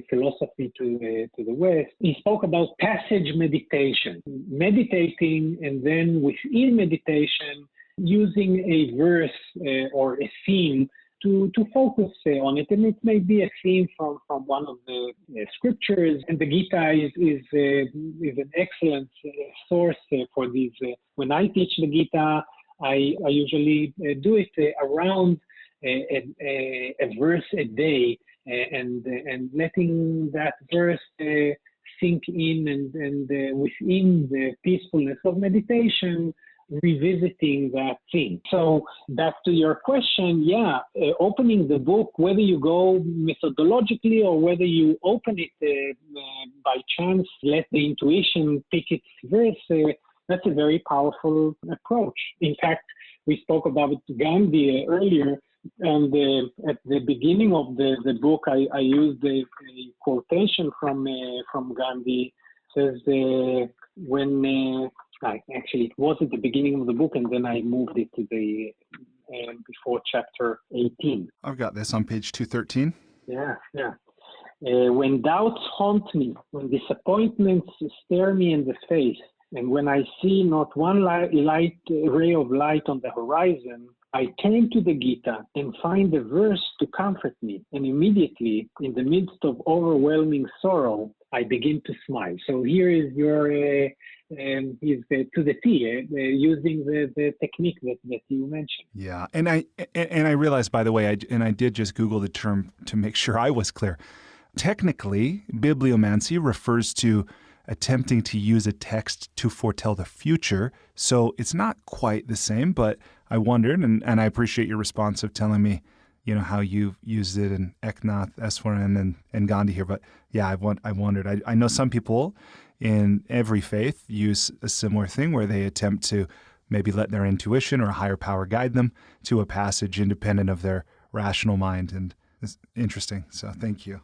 philosophy to the West. He spoke about passage meditation, meditating, and then within meditation, using a verse or a theme to focus on it. And it may be a theme from one of the scriptures, and the Gita is an excellent source for these. When I teach the Gita, I usually do it around a verse a day, and letting that verse sink in, and within the peacefulness of meditation, revisiting that thing. So back to your question, opening the book, whether you go methodologically or whether you open it by chance, let the intuition pick its verse, that's a very powerful approach. In fact, we spoke about Gandhi earlier, and at the beginning of the book, I used a quotation from Gandhi. It says, actually, it was at the beginning of the book, and then I moved it to the before chapter 18. I've got this on page 213. Yeah. When doubts haunt me, when disappointments stare me in the face, and when I see not one ray of light on the horizon, I turn to the Gita and find a verse to comfort me. And immediately, in the midst of overwhelming sorrow, I begin to smile. So here is your, to the T, using the technique that you mentioned. Yeah, and I realized, by the way, I did just Google the term to make sure I was clear. Technically, bibliomancy refers to attempting to use a text to foretell the future. So it's not quite the same, but I wondered, and I appreciate your response of telling me, how you've used it in Eknath, Eswaran, and Gandhi here. But yeah, I wondered. I know some people in every faith use a similar thing where they attempt to maybe let their intuition or a higher power guide them to a passage independent of their rational mind. And it's interesting. So thank you.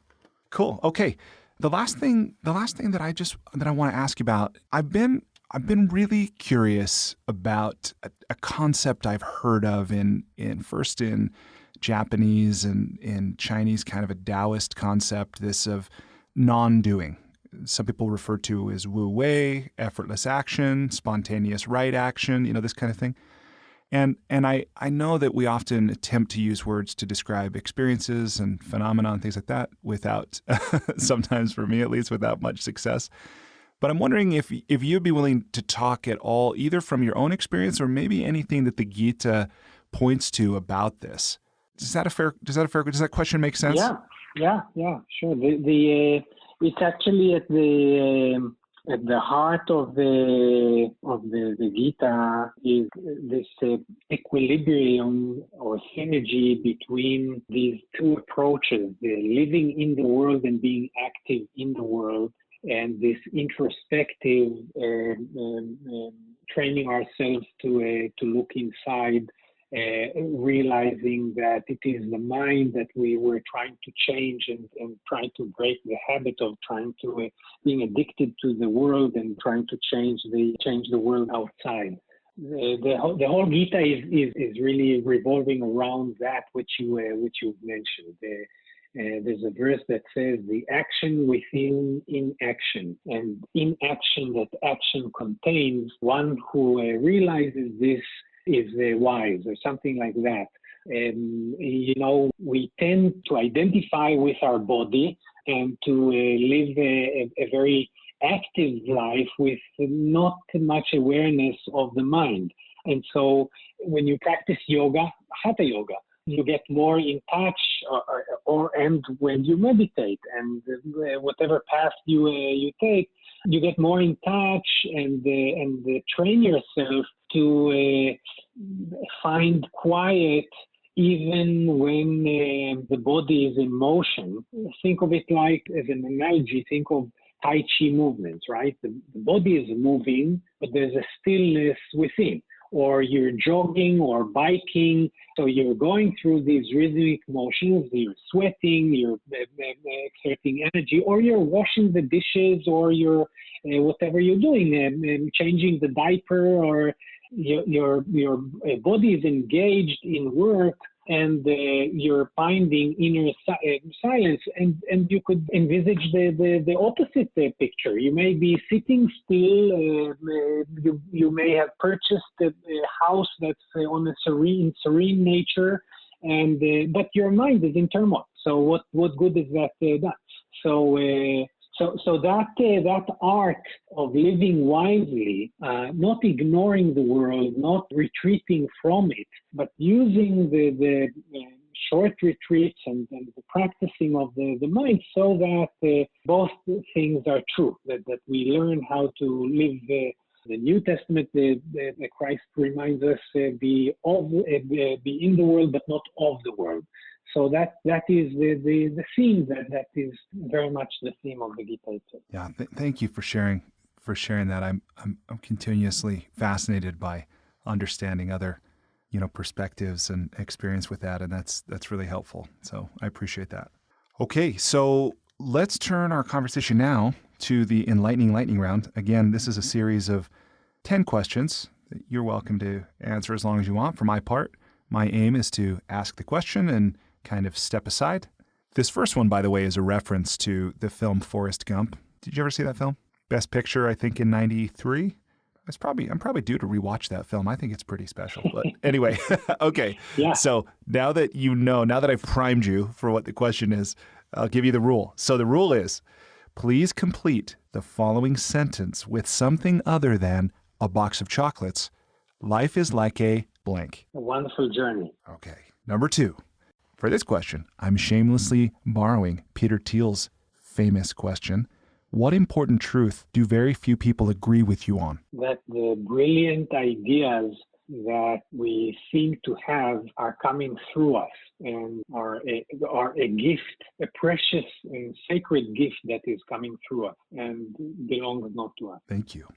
Cool. Okay. The last thing that I want to ask you about, I've been really curious about a concept I've heard of in Japanese and in Chinese, kind of a Taoist concept, this of non-doing. Some people refer to as wu wei, effortless action, spontaneous right action, this kind of thing. And I know that we often attempt to use words to describe experiences and phenomena and things like that without, sometimes for me at least, without much success. But I'm wondering if you'd be willing to talk at all, either from your own experience or maybe anything that the Gita points to about this. Does that question make sense? Yeah, sure. It's actually at the heart of the Gita is this equilibrium or synergy between these two approaches, the living in the world and being active in the world, and this introspective training ourselves to look inside, realizing that it is the mind that we were trying to change and trying to break the habit of trying to being addicted to the world and trying to change the world outside. The whole Gita is really revolving around that which you mentioned. There's a verse that says the action within inaction, and in action that action contains, one who realizes this is wise, or something like that. We tend to identify with our body and to live a very active life with not much awareness of the mind. And so when you practice yoga, hatha yoga, you get more in touch, and when you meditate and whatever path you take, you get more in touch and train yourself to find quiet even when the body is in motion. Think of it like, as an analogy, think of Tai Chi movements, right? The body is moving, but there's a stillness within. Or you're jogging or biking, so you're going through these rhythmic motions, you're sweating, you're exerting energy, or you're washing the dishes, or you're whatever you're doing, changing the diaper, or your body is engaged in work, and you're finding inner silence, and you could envisage the opposite picture. You may be sitting still. You may have purchased a house that's on a serene nature, and but your mind is in turmoil. So what good is that done? So that art of living wisely, not ignoring the world, not retreating from it, but using the short retreats and the practicing of the mind, so that both things are true, that we learn how to live The New Testament, the Christ reminds us, be in the world, but not of the world. So that is the theme that is very much the theme of the Gita itself. Yeah, thank you for sharing that. I'm continuously fascinated by understanding other, perspectives and experience with that, and that's really helpful. So I appreciate that. Okay, so let's turn our conversation now to the Enlightening lightning round. Again, this is a series of 10 questions that you're welcome to answer as long as you want. For my part, my aim is to ask the question and kind of step aside. This first one, by the way, is a reference to the film Forrest Gump. Did you ever see that film? Best Picture, I think, in '93. I'm probably due to rewatch that film. I think it's pretty special. But anyway, okay. Yeah. So now that now that I've primed you for what the question is, I'll give you the rule. So the rule is, please complete the following sentence with something other than a box of chocolates. Life is like a blank. A wonderful journey. Okay. Number 2. For this question, I'm shamelessly borrowing Peter Thiel's famous question. What important truth do very few people agree with you on? That the brilliant ideas that we seem to have are coming through us and are a gift, a precious and sacred gift that is coming through us and belongs not to us. Thank you.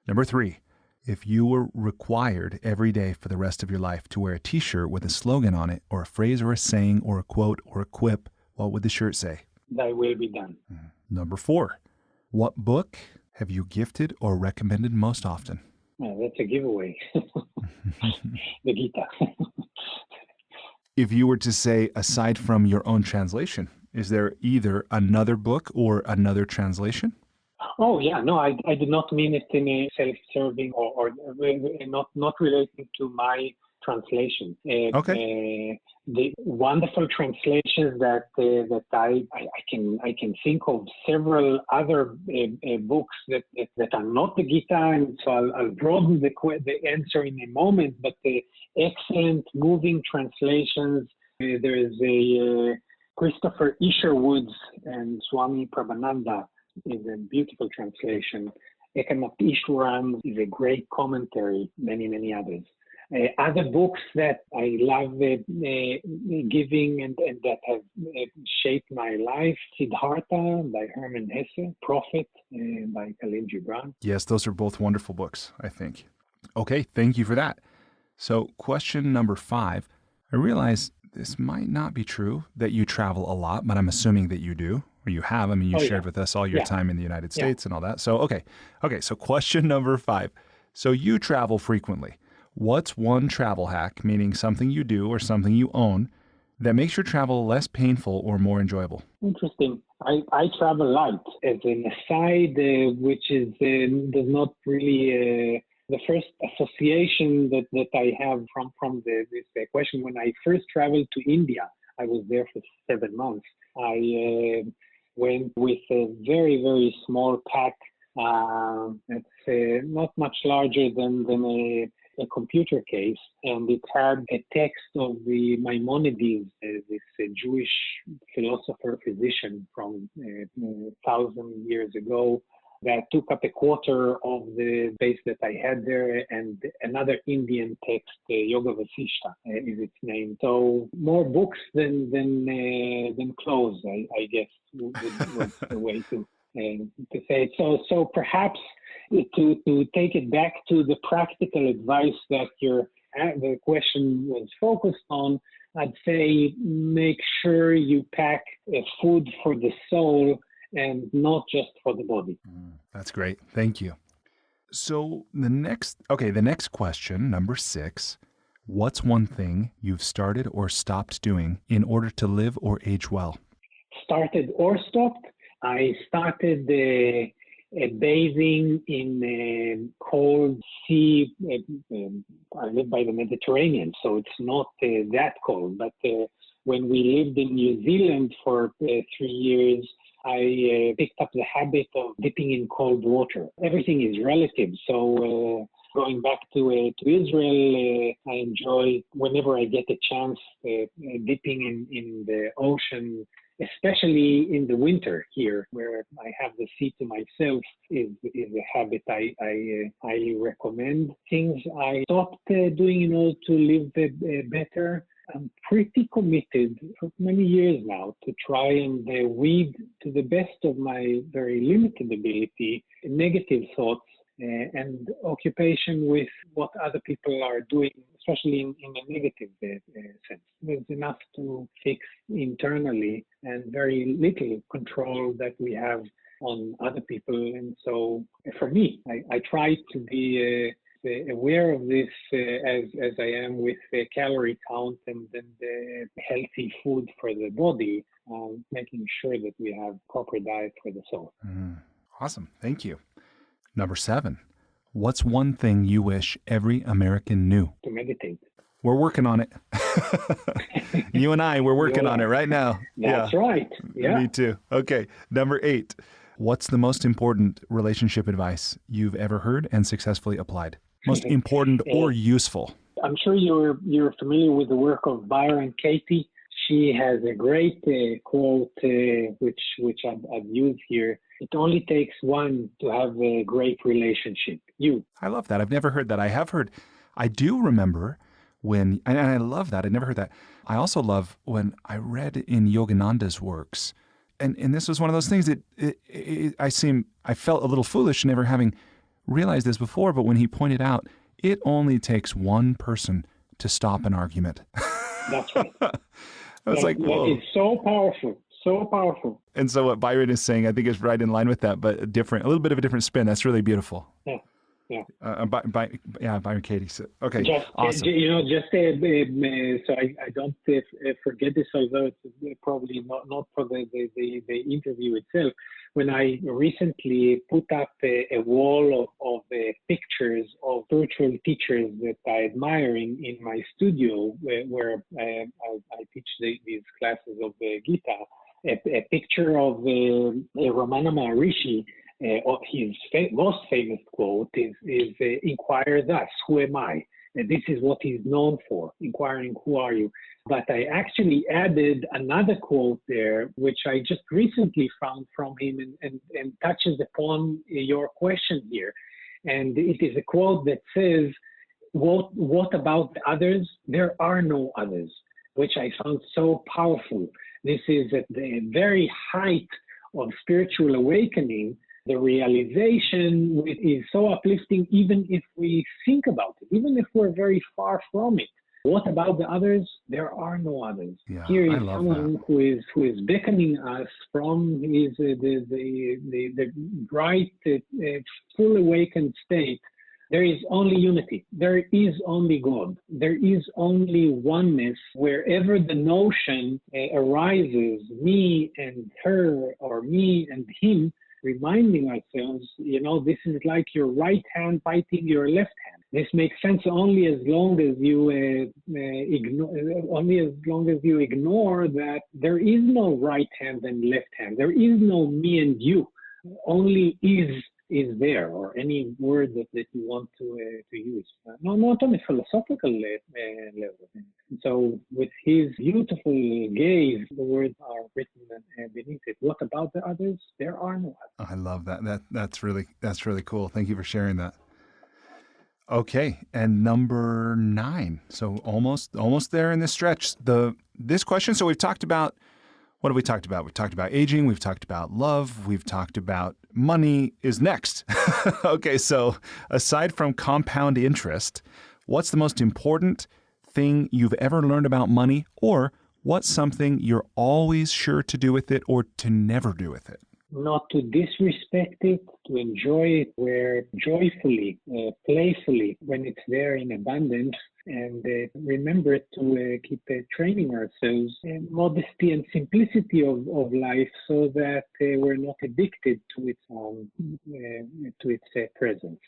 Number 3. If you were required every day for the rest of your life to wear a t-shirt with a slogan on it, or a phrase or a saying or a quote or a quip, what would the shirt say? Thy will be done. Number 4. What book have you gifted or recommended most often? That's a giveaway. The Gita. If you were to say, aside from your own translation, is there either another book or another translation? Oh, yeah. No, I did not mean it in a self-serving or not relating to my translation. Okay. The wonderful translations that I can think of several other books that are not the Gita, and so I'll broaden the answer in a moment. But excellent moving translations. There is a Christopher Isherwood's and Swami Prabhananda is a beautiful translation. Ekanath Ishwaran is a great commentary, many others. Other books that I love giving and that have shaped my life, Siddhartha by Hermann Hesse, Prophet by Khalil Gibran. Yes, those are both wonderful books, I think. Okay, thank you for that. So question number 5, I realize this might not be true that you travel a lot, but I'm assuming that you do. Or you have. I mean, you shared with us all your time in the United States and all that. So, okay. So question number 5. So you travel frequently. What's one travel hack, meaning something you do or something you own, that makes your travel less painful or more enjoyable? Interesting. I travel light. As an aside, which is does not really the first association that I have from this question. When I first traveled to India, I was there for 7 months. I went with a very small pack. It's not much larger than a computer case, and it had a text of the Maimonides, this Jewish philosopher, physician from 1,000 years ago, that took up a quarter of the space that I had there, and another Indian text, Yoga Vasishta is its name. So more books than clothes, I guess, was the way to say it. So perhaps to take it back to the practical advice that the question was focused on, I'd say make sure you pack food for the soul and not just for the body. That's great. Thank you. So the next question, number 6, what's one thing you've started or stopped doing in order to live or age well? Started or stopped? I started bathing in cold sea. I live by the Mediterranean, so it's not that cold. But when we lived in New Zealand for 3 years, I picked up the habit of dipping in cold water. Everything is relative. So going back to Israel, I enjoy, whenever I get a chance, dipping in the ocean especially in the winter here, where I have the sea to myself, is a habit I highly recommend. Things I stopped doing in order to live better. I'm pretty committed for many years now to try and weed, to the best of my very limited ability, negative thoughts and occupation with what other people are doing, especially in a negative sense. There's enough to fix internally and very little control that we have on other people. And so for me, I try to be aware of this as I am with calorie count and healthy food for the body, making sure that we have proper diet for the soul. Awesome. Thank you. Number 7, what's one thing you wish every American knew? To meditate. We're working on it. You and I, we're working on it right now. That's right. Yeah. Me too. Okay. Number 8, what's the most important relationship advice you've ever heard and successfully applied? Most important or useful? I'm sure you're familiar with the work of Byron Katie. She has a great quote, which I've used here. It only takes one to have a great relationship. You. I love that. I've never heard that. I do remember when, and I love that. I never heard that. I also love when I read in Yogananda's works, and this was one of those things that I felt a little foolish never having realized this before, but when he pointed out, it only takes one person to stop an argument. That's right. I was like, whoa. It's so powerful. So powerful. And so what Byron is saying, I think is right in line with that, but a little bit of a different spin. That's really beautiful. Yeah. Byron Katie said, okay, awesome. So I don't forget this, although it's probably not for the interview itself. When I recently put up a wall of pictures of spiritual teachers that I admire in my studio, where I teach these classes of Gita, a picture of Ramana Maharishi. His most famous quote is inquire thus, who am I? And this is what he's known for, inquiring, who are you? But I actually added another quote there, which I just recently found from him and touches upon your question here. And it is a quote that says, what about the others? There are no others, which I found so powerful. This is at the very height of spiritual awakening. The realization is so uplifting, even if we think about it, even if we're very far from it. What about the others? There are no others. Yeah, here is someone who is beckoning us from the bright, full awakened state. There is only unity. There is only God. There is only oneness. Wherever the notion arises, me and her, or me and him, reminding ourselves, this is like your right hand fighting your left hand. This makes sense only as long as you ignore that there is no right hand and left hand. There is no me and you. Only is there, or any word that you want to use. Not on a philosophical level. So with his beautiful gaze, the words are written beneath it. What about the others? There are no others. I love that. That's really cool. Thank you for sharing that. Okay, and number 9. So almost there in this stretch. This question. So we've talked about. What have we talked about? We've talked about aging. We've talked about love. We've talked about money is next. Okay, so aside from compound interest, what's the most important thing you've ever learned about money, or what's something you're always sure to do with it or to never do with it? Not to disrespect it, to enjoy it where joyfully, playfully, when it's there in abundance, and remember to keep training ourselves in modesty and simplicity of life, so that we're not addicted to its presence.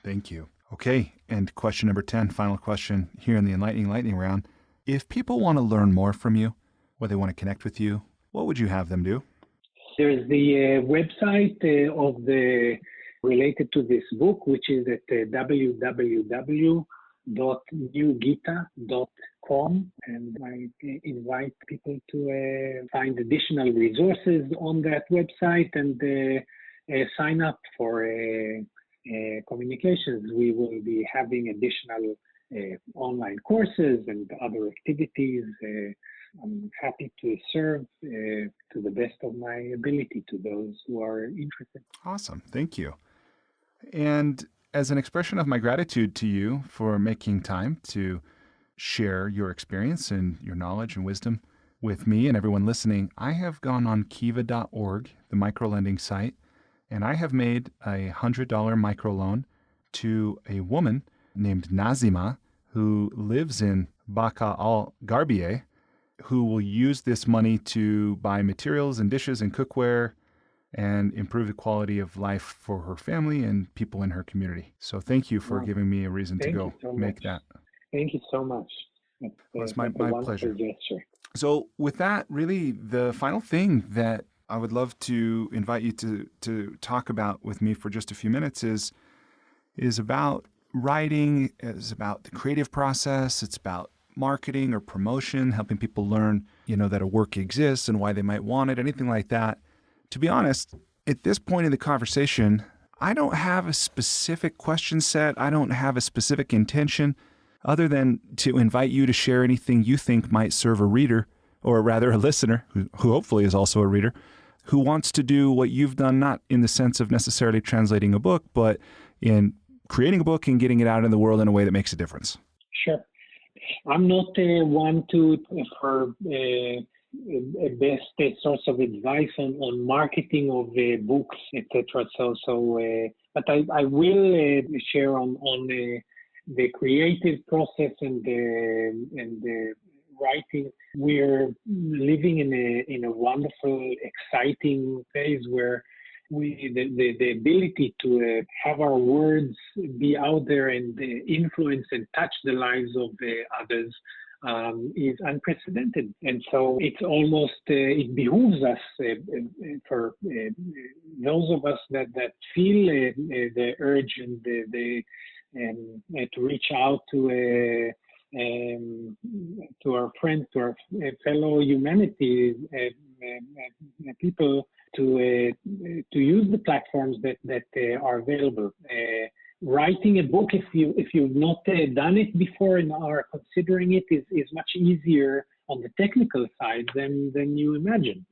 Thank you. Okay, and question number 10, final question here in the Enlightening Lightning Round. If people want to learn more from you, or they want to connect with you, what would you have them do? There's the website related to this book, which is at www.newgita.net. and I invite people to find additional resources on that website and sign up for communications. We will be having additional online courses and other activities. I'm happy to serve to the best of my ability to those who are interested. Awesome. Thank you. And as an expression of my gratitude to you for making time to share your experience and your knowledge and wisdom with me and everyone listening, I have gone on kiva.org, the microlending site, and I have made a $100 microloan to a woman named Nazima who lives in Baka al Garbieh, who will use this money to buy materials and dishes and cookware and improve the quality of life for her family and people in her community. So thank you for giving me a reason to go make that. Thank you so much. It's my pleasure. Gesture. So with that, really the final thing that I would love to invite you to talk about with me for just a few minutes is about writing, is about the creative process. It's about marketing or promotion, helping people learn, that a work exists and why they might want it, anything like that. To be honest, at this point in the conversation, I don't have a specific question set. I don't have a specific intention other than to invite you to share anything you think might serve a reader, or rather a listener, who hopefully is also a reader, who wants to do what you've done, not in the sense of necessarily translating a book, but in creating a book and getting it out in the world in a way that makes a difference. Sure. I'm not one for best source of advice on marketing of books, etc. But I will share on the creative process and the writing. We're living in a wonderful, exciting phase where the ability to have our words be out there and influence and touch the lives of others is unprecedented. And so it's almost, it behooves us for those of us that feel the urge and to reach out to our friends, to our fellow humanity people, to use the platforms that are available. Writing a book, if you've not done it before and are considering it, is much easier on the technical side than you imagine.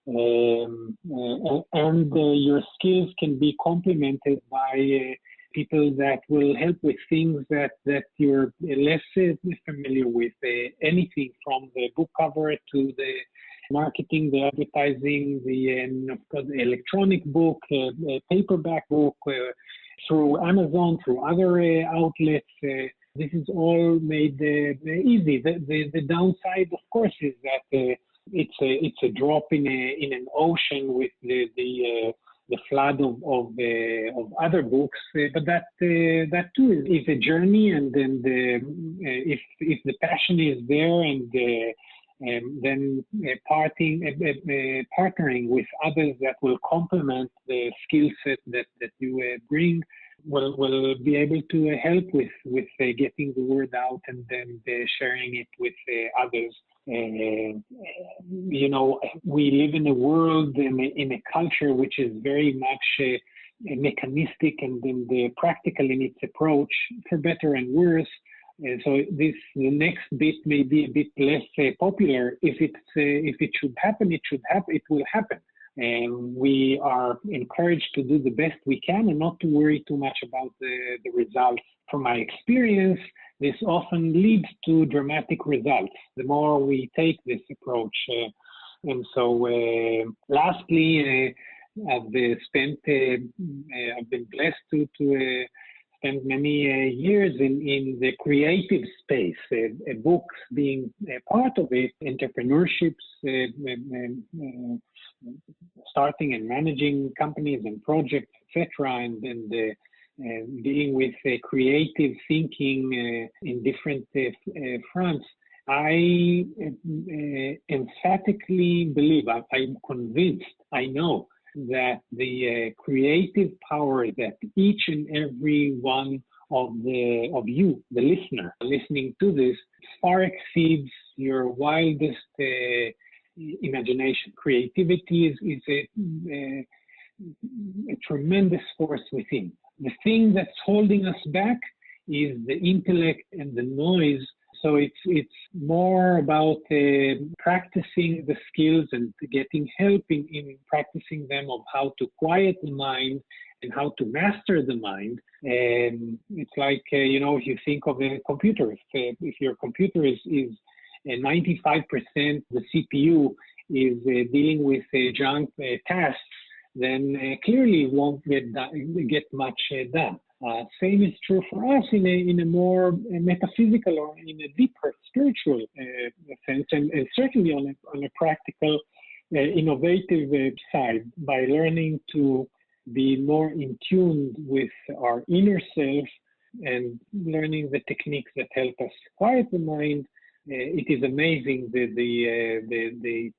And your skills can be complemented by people that will help with things that you're less familiar with. Anything from the book cover to the marketing, the advertising, of course, the electronic book, paperback book, through Amazon, through other outlets. This is all made easy. The downside, of course, is that it's a drop in an ocean with the flood of other books, but that too is a journey. And then if the passion is there, and then partnering with others that will complement the skill set that you bring will be able to help with getting the word out and then sharing it with others. We live in a world, in a culture which is very much mechanistic and then practical in its approach, for better and worse. So the next bit may be a bit less popular. If it should happen, it will happen. And we are encouraged to do the best we can and not to worry too much about the results. From my experience, this often leads to dramatic results the more we take this approach. And so lastly, I've been blessed to spend many years in the creative space, books being a part of it, entrepreneurships, starting and managing companies and projects, etc., and dealing with creative thinking in different fronts. I emphatically believe, I'm convinced, I know that the creative power that each and every one of you, the listener, listening to this, far exceeds your wildest imagination. Creativity is a tremendous force within. The thing that's holding us back is the intellect and the noise. So it's more about practicing the skills and getting help in practicing them of how to quiet the mind and how to master the mind. And it's like, if you think of a computer, if your computer is 95%, the CPU is dealing with junk tasks, then clearly it won't get much done. Same is true for us in a more metaphysical or in a deeper spiritual sense, and certainly on a practical, innovative side, by learning to be more in tune with our inner self and learning the techniques that help us quiet the mind. It is amazing the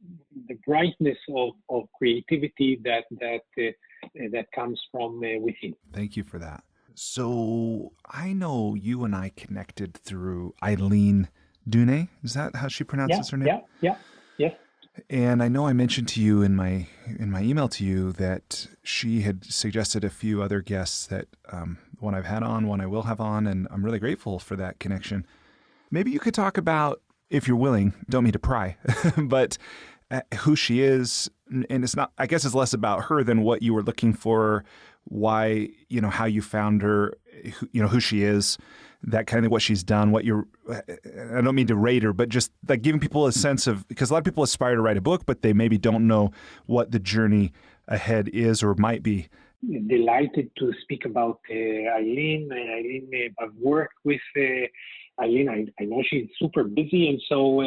brightness of creativity that comes from within. Thank you for that. So I know you and I connected through Eileen Dune. Is that how she pronounces her name? Yes. And I know I mentioned to you in my email to you that she had suggested a few other guests that one I've had on, one I will have on, and I'm really grateful for that connection. Maybe you could talk about, if you're willing, don't mean to pry, but who she is. And it's not, I guess it's less about her than what you were looking for, why, how you found her, who she is, that kind of what she's done, I don't mean to rate her, but just like giving people a sense of, because a lot of people aspire to write a book, but they maybe don't know what the journey ahead is or might be. Delighted to speak about Eileen. I've worked with Eileen. I know she's super busy, and so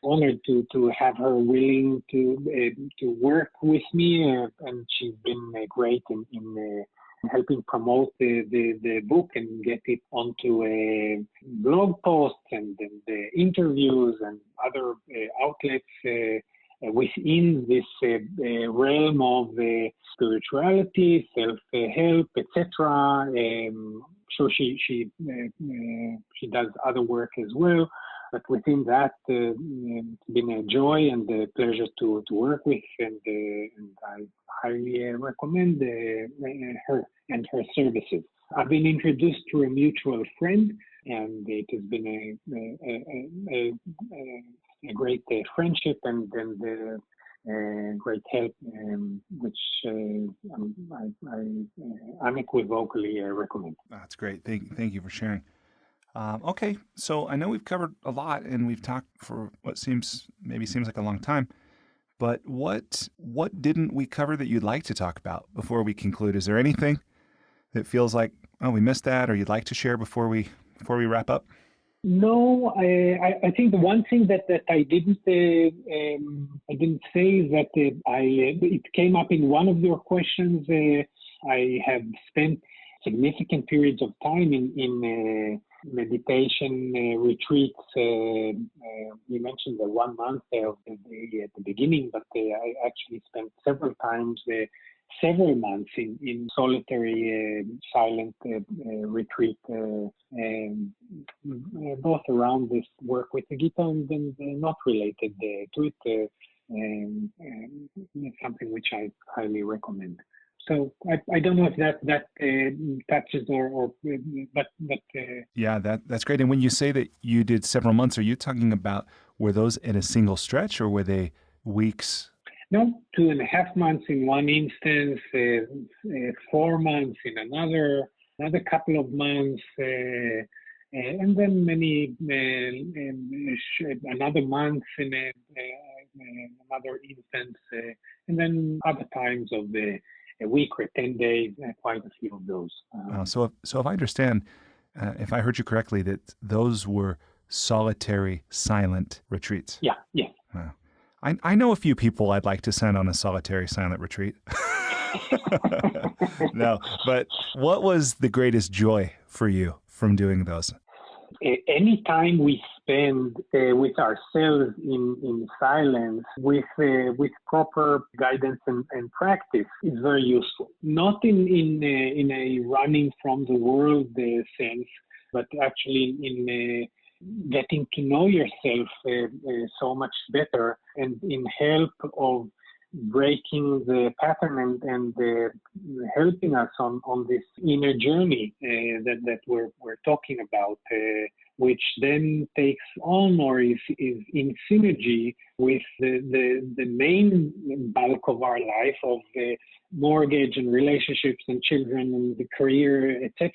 honored to have her willing to work with me, and she's been great in helping promote the book and get it onto blog posts and the interviews and other outlets within this realm of spirituality, self-help, etc. So she does other work as well, but within that, it's been a joy and a pleasure to work with, and I highly recommend her and her services. I've been introduced to a mutual friend, and it has been a great friendship and great help, which I unequivocally recommend. That's great. Thank you for sharing. Okay, so I know we've covered a lot, and we've talked for what seems like a long time. But what didn't we cover that you'd like to talk about before we conclude? Is there anything that feels like, oh, we missed that, or you'd like to share before we wrap up? No, I think the one thing that I didn't say is that it came up in one of your questions. I have spent significant periods of time in meditation retreats. You mentioned the 1 month at the beginning, but I actually spent several months in solitary, silent retreat, both around this work with the Gita and then not related to it. It's something which I highly recommend. So I don't know if that touches but yeah, that's great. And when you say that you did several months, are you talking about, were those in a single stretch or were they weeks? No, 2.5 months in one instance, 4 months in another couple of months, and then another month in another instance, and then other times of a week or 10 days, quite a few of those. So if I understand, if I heard you correctly, that those were solitary, silent retreats. Yeah. Wow. I know a few people I'd like to send on a solitary, silent retreat. No, but what was the greatest joy for you from doing those? any time we spend with ourselves in silence, with proper guidance and practice, is very useful. Not in a running from the world sense, but actually in getting to know yourself so much better, and in help of breaking the pattern and helping us on this inner journey that we're talking about, which then takes on or is in synergy with the main bulk of our life of mortgage and relationships and children and the career, etc.,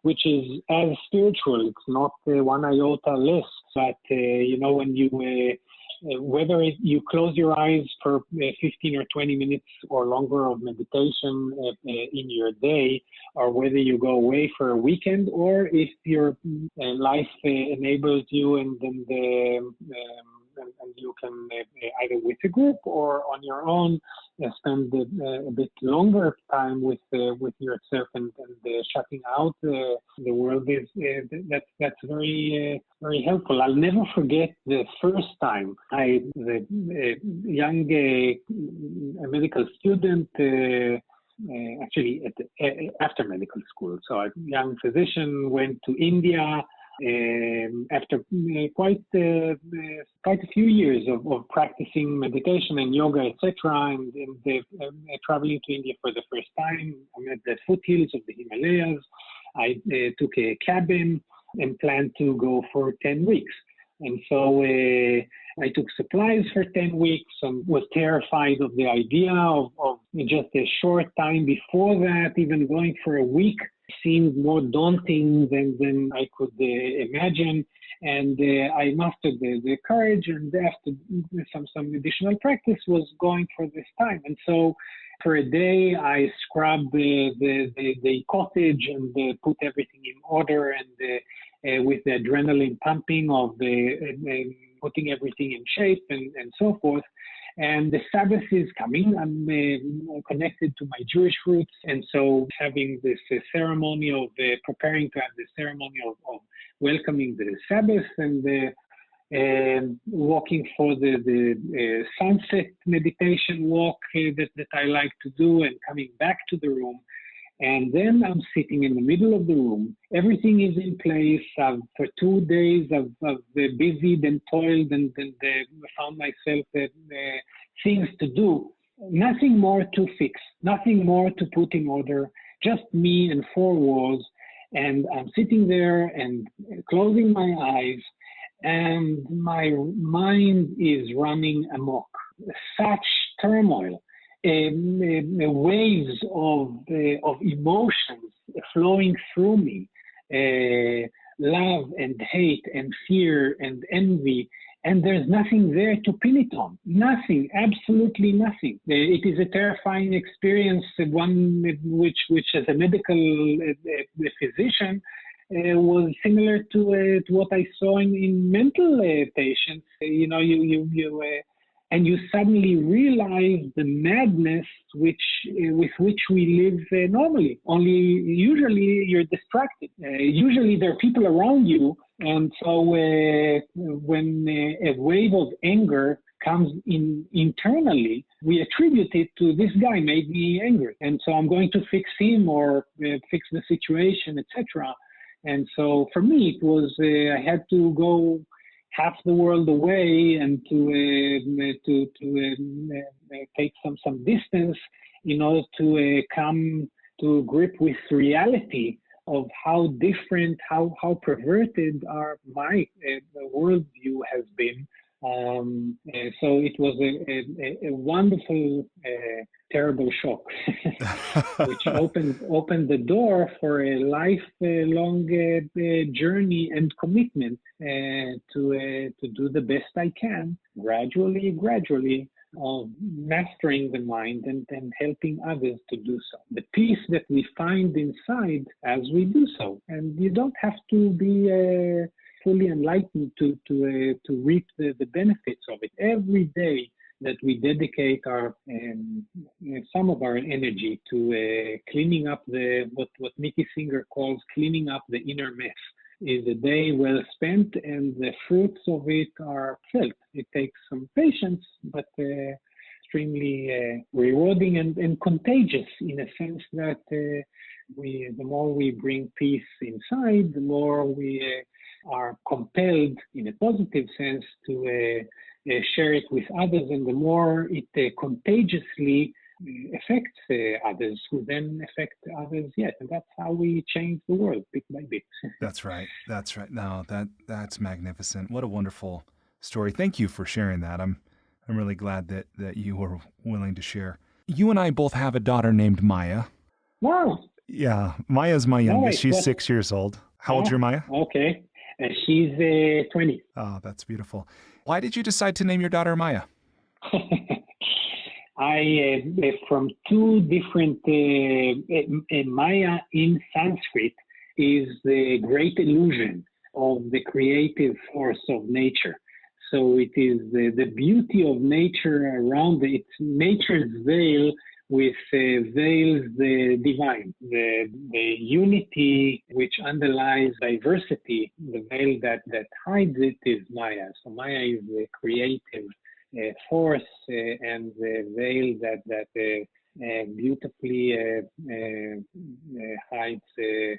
which is as spiritual. It's not one iota less, but when you whether you close your eyes for 15 or 20 minutes or longer of meditation in your day, or whether you go away for a weekend, or if your life enables you and you can either with a group or on your own spend a bit longer time with yourself and shutting out the world. That's very very helpful. I'll never forget the first time the young medical student. Actually, after medical school, so a young physician went to India after quite a few years of practicing meditation and yoga, etc., and traveling to India for the first time. I'm at the foothills of the Himalayas. I took a cabin and planned to go for 10 weeks. And so I took supplies for 10 weeks and was terrified of the idea of just a short time before that. Even going for a week seemed more daunting than I could imagine. And I mustered the courage, and after some additional practice was going for this time. And so for a day, I scrubbed the cottage and put everything in order, and with the adrenaline pumping of putting everything in shape and so forth. And the Sabbath is coming. I'm connected to my Jewish roots. And so having this ceremony of preparing to have the ceremony of welcoming the Sabbath and walking for the sunset meditation walk that I like to do, and coming back to the room. And then I'm sitting in the middle of the room. Everything is in place. For 2 days, I've busied and toiled and found myself things to do. Nothing more to fix, nothing more to put in order, just me and four walls. And I'm sitting there and closing my eyes, and my mind is running amok. Such turmoil. Waves of emotions flowing through me, love and hate and fear and envy, and there's nothing there to pin it on. Nothing, absolutely nothing. It is a terrifying experience, one which as a medical physician was similar to what I saw in mental patients. And you suddenly realize the madness with which we live normally. Only usually you're distracted. Usually there are people around you, and so when a wave of anger comes in internally, we attribute it to this guy made me angry, and so I'm going to fix him or fix the situation, etc. And so for me, it was I had to go half the world away and to take some distance in order to come to grip with reality of how different, how perverted my worldview has been. So it was a wonderful, terrible shock, which opened the door for a lifelong journey and commitment to do the best I can, gradually, of mastering the mind and helping others to do so. The peace that we find inside as we do so, and you don't have to be fully enlightened to reap the benefits of it. Every day that we dedicate some of our energy to cleaning up what Mickey Singer calls cleaning up the inner mess. is a day well spent, and the fruits of it are felt. It takes some patience, but extremely rewarding and contagious in a sense that the more we bring peace inside, the more we are compelled, in a positive sense, to share it with others, and the more it contagiously affects others, who then affect others yet. And that's how we change the world bit by bit. That's right. That's right. No, that's magnificent. What a wonderful story. Thank you for sharing that. I'm really glad that you were willing to share. You and I both have a daughter named Maya. Wow. Yeah, Maya's my youngest. She's 6 years old. How old's your Maya? Okay. She's 20. Oh, that's beautiful. Why did you decide to name your daughter Maya? I from two different Maya in Sanskrit is the great illusion of the creative force of nature. So it is the beauty of nature around it. It's nature's veil which veils the divine, the unity which underlies diversity. The veil that hides it is Maya. So Maya is the creative force and the veil that beautifully hides the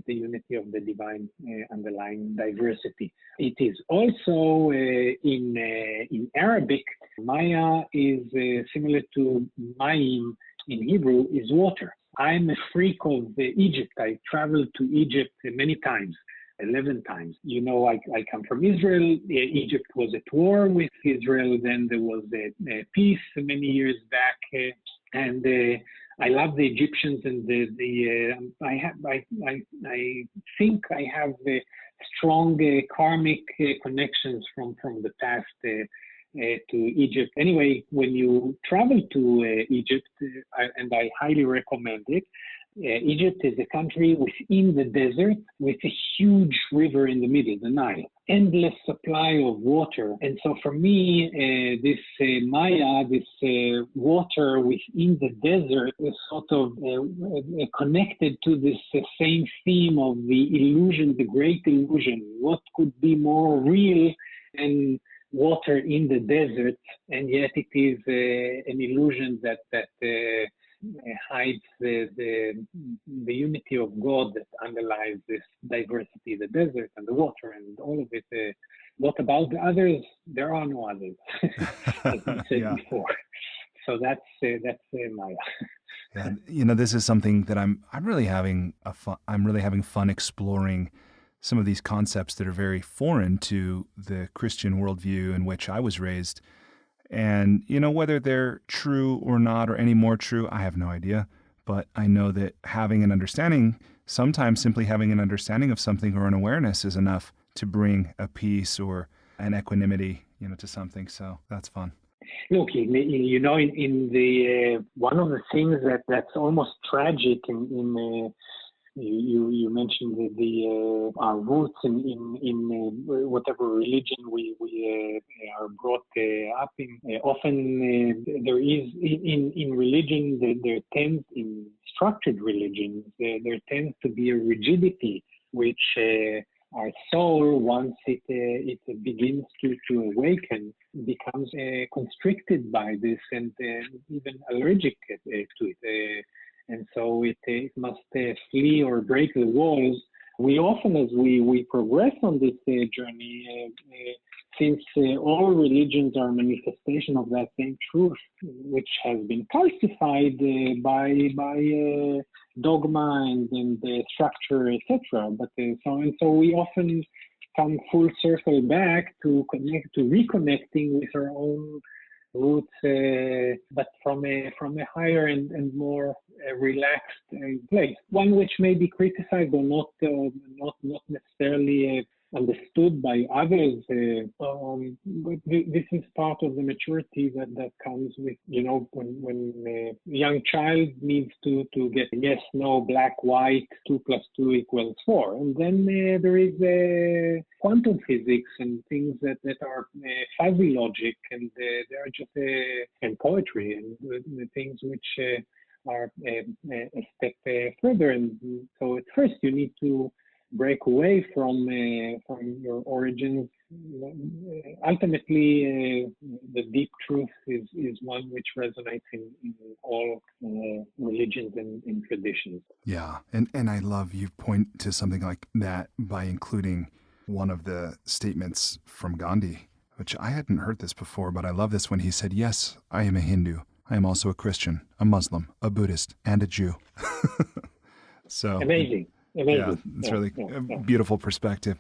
unity of the divine underlying diversity. It is also in Arabic, Maya is similar to Mayim in Hebrew, is water. I'm a freak of Egypt. I traveled to Egypt many times. 11 times. You know, I come from Israel. Egypt was at war with Israel. Then there was a peace many years back, and I love the Egyptians. And I think I have strong karmic connections from the past to Egypt. Anyway, when you travel to Egypt, and I highly recommend it. Egypt is a country within the desert with a huge river in the middle, the Nile, endless supply of water. And so for me, this Maya, this water within the desert is sort of connected to this same theme of the illusion, the great illusion. What could be more real than water in the desert? And yet it is an illusion that hides the unity of God that underlies this diversity, the desert and the water and all of it. What about the others? There are no others, as we said before. So that's Maya. Yeah, you know, this is something that I'm really having fun exploring some of these concepts that are very foreign to the Christian worldview in which I was raised. And, you know, whether they're true or not, or any more true, I have no idea. But I know that having an understanding, sometimes simply having an understanding of something or an awareness is enough to bring a peace or an equanimity, you know, to something. So that's fun. Look, you know, in the one of the things that's almost tragic in you mentioned our roots in whatever religion we are brought up in. Often there is in religion in structured religions there tends to be a rigidity which our soul, once it begins to awaken, becomes constricted by this and even allergic to it. And so it must flee or break the walls. We often, as we progress on this journey, since all religions are a manifestation of that same truth, which has been calcified by dogma and structure, etc. But so we often come full circle back to reconnecting with our own roots, but from a higher and more relaxed place, one which may be criticized or not necessarily understood by others. But this is part of the maturity that comes with, you know, when a young child needs to get yes, no, black, white, 2 + 2 = 4. And then there is quantum physics and things that are fuzzy logic, and they are just and poetry and the things which are a step further. And so at first you need to break away from your origins, ultimately the deep truth is one which resonates in all religions and traditions. Yeah. And I love you point to something like that by including one of the statements from Gandhi, which I hadn't heard this before, but I love this when he said, yes, I am a Hindu. I am also a Christian, a Muslim, a Buddhist, and a Jew. So amazing. Yeah, it's really a beautiful perspective.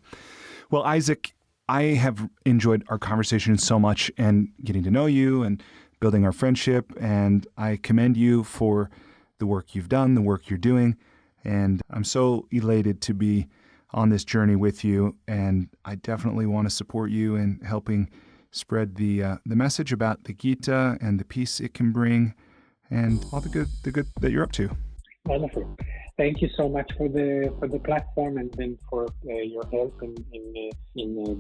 Well, Isaac, I have enjoyed our conversation so much and getting to know you and building our friendship. And I commend you for the work you've done, the work you're doing. And I'm so elated to be on this journey with you. And I definitely want to support you in helping spread the message about the Gita and the peace it can bring and all the good that you're up to. Wonderful. Thank you so much for the platform and then for your help in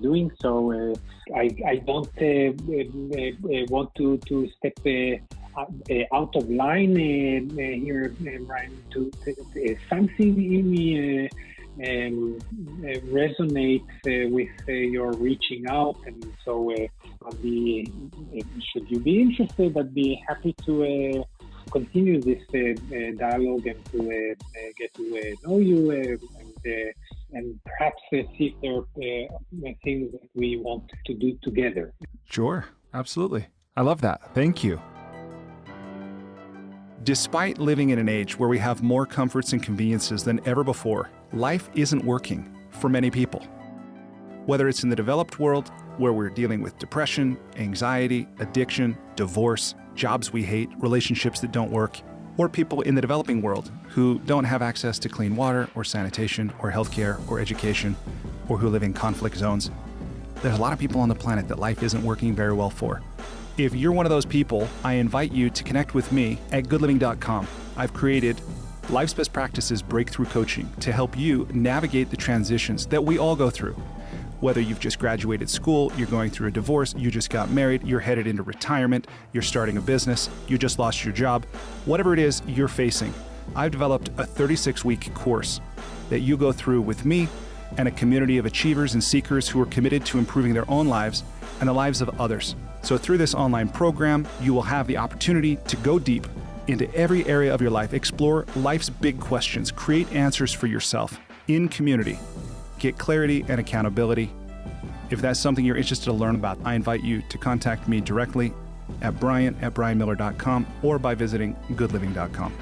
doing so. I don't want to step out of line here, Brian. Something in me resonates with your reaching out, and so I'll be. Should you be interested, I'd be happy to continue this dialogue and to get to know you and perhaps see if there are things that we want to do together. Sure, absolutely. I love that. Thank you. Despite living in an age where we have more comforts and conveniences than ever before, life isn't working for many people. Whether it's in the developed world, where we're dealing with depression, anxiety, addiction, divorce, jobs we hate, relationships that don't work, or people in the developing world who don't have access to clean water or sanitation or healthcare or education, or who live in conflict zones. There's a lot of people on the planet that life isn't working very well for. If you're one of those people, I invite you to connect with me at goodliving.com. I've created Life's Best Practices Breakthrough Coaching to help you navigate the transitions that we all go through. Whether you've just graduated school, you're going through a divorce, you just got married, you're headed into retirement, you're starting a business, you just lost your job, whatever it is you're facing, I've developed a 36-week course that you go through with me and a community of achievers and seekers who are committed to improving their own lives and the lives of others. So through this online program, you will have the opportunity to go deep into every area of your life, explore life's big questions, create answers for yourself in community, get clarity and accountability. If that's something you're interested to learn about, I invite you to contact me directly at brian@brianmiller.com or by visiting goodliving.com.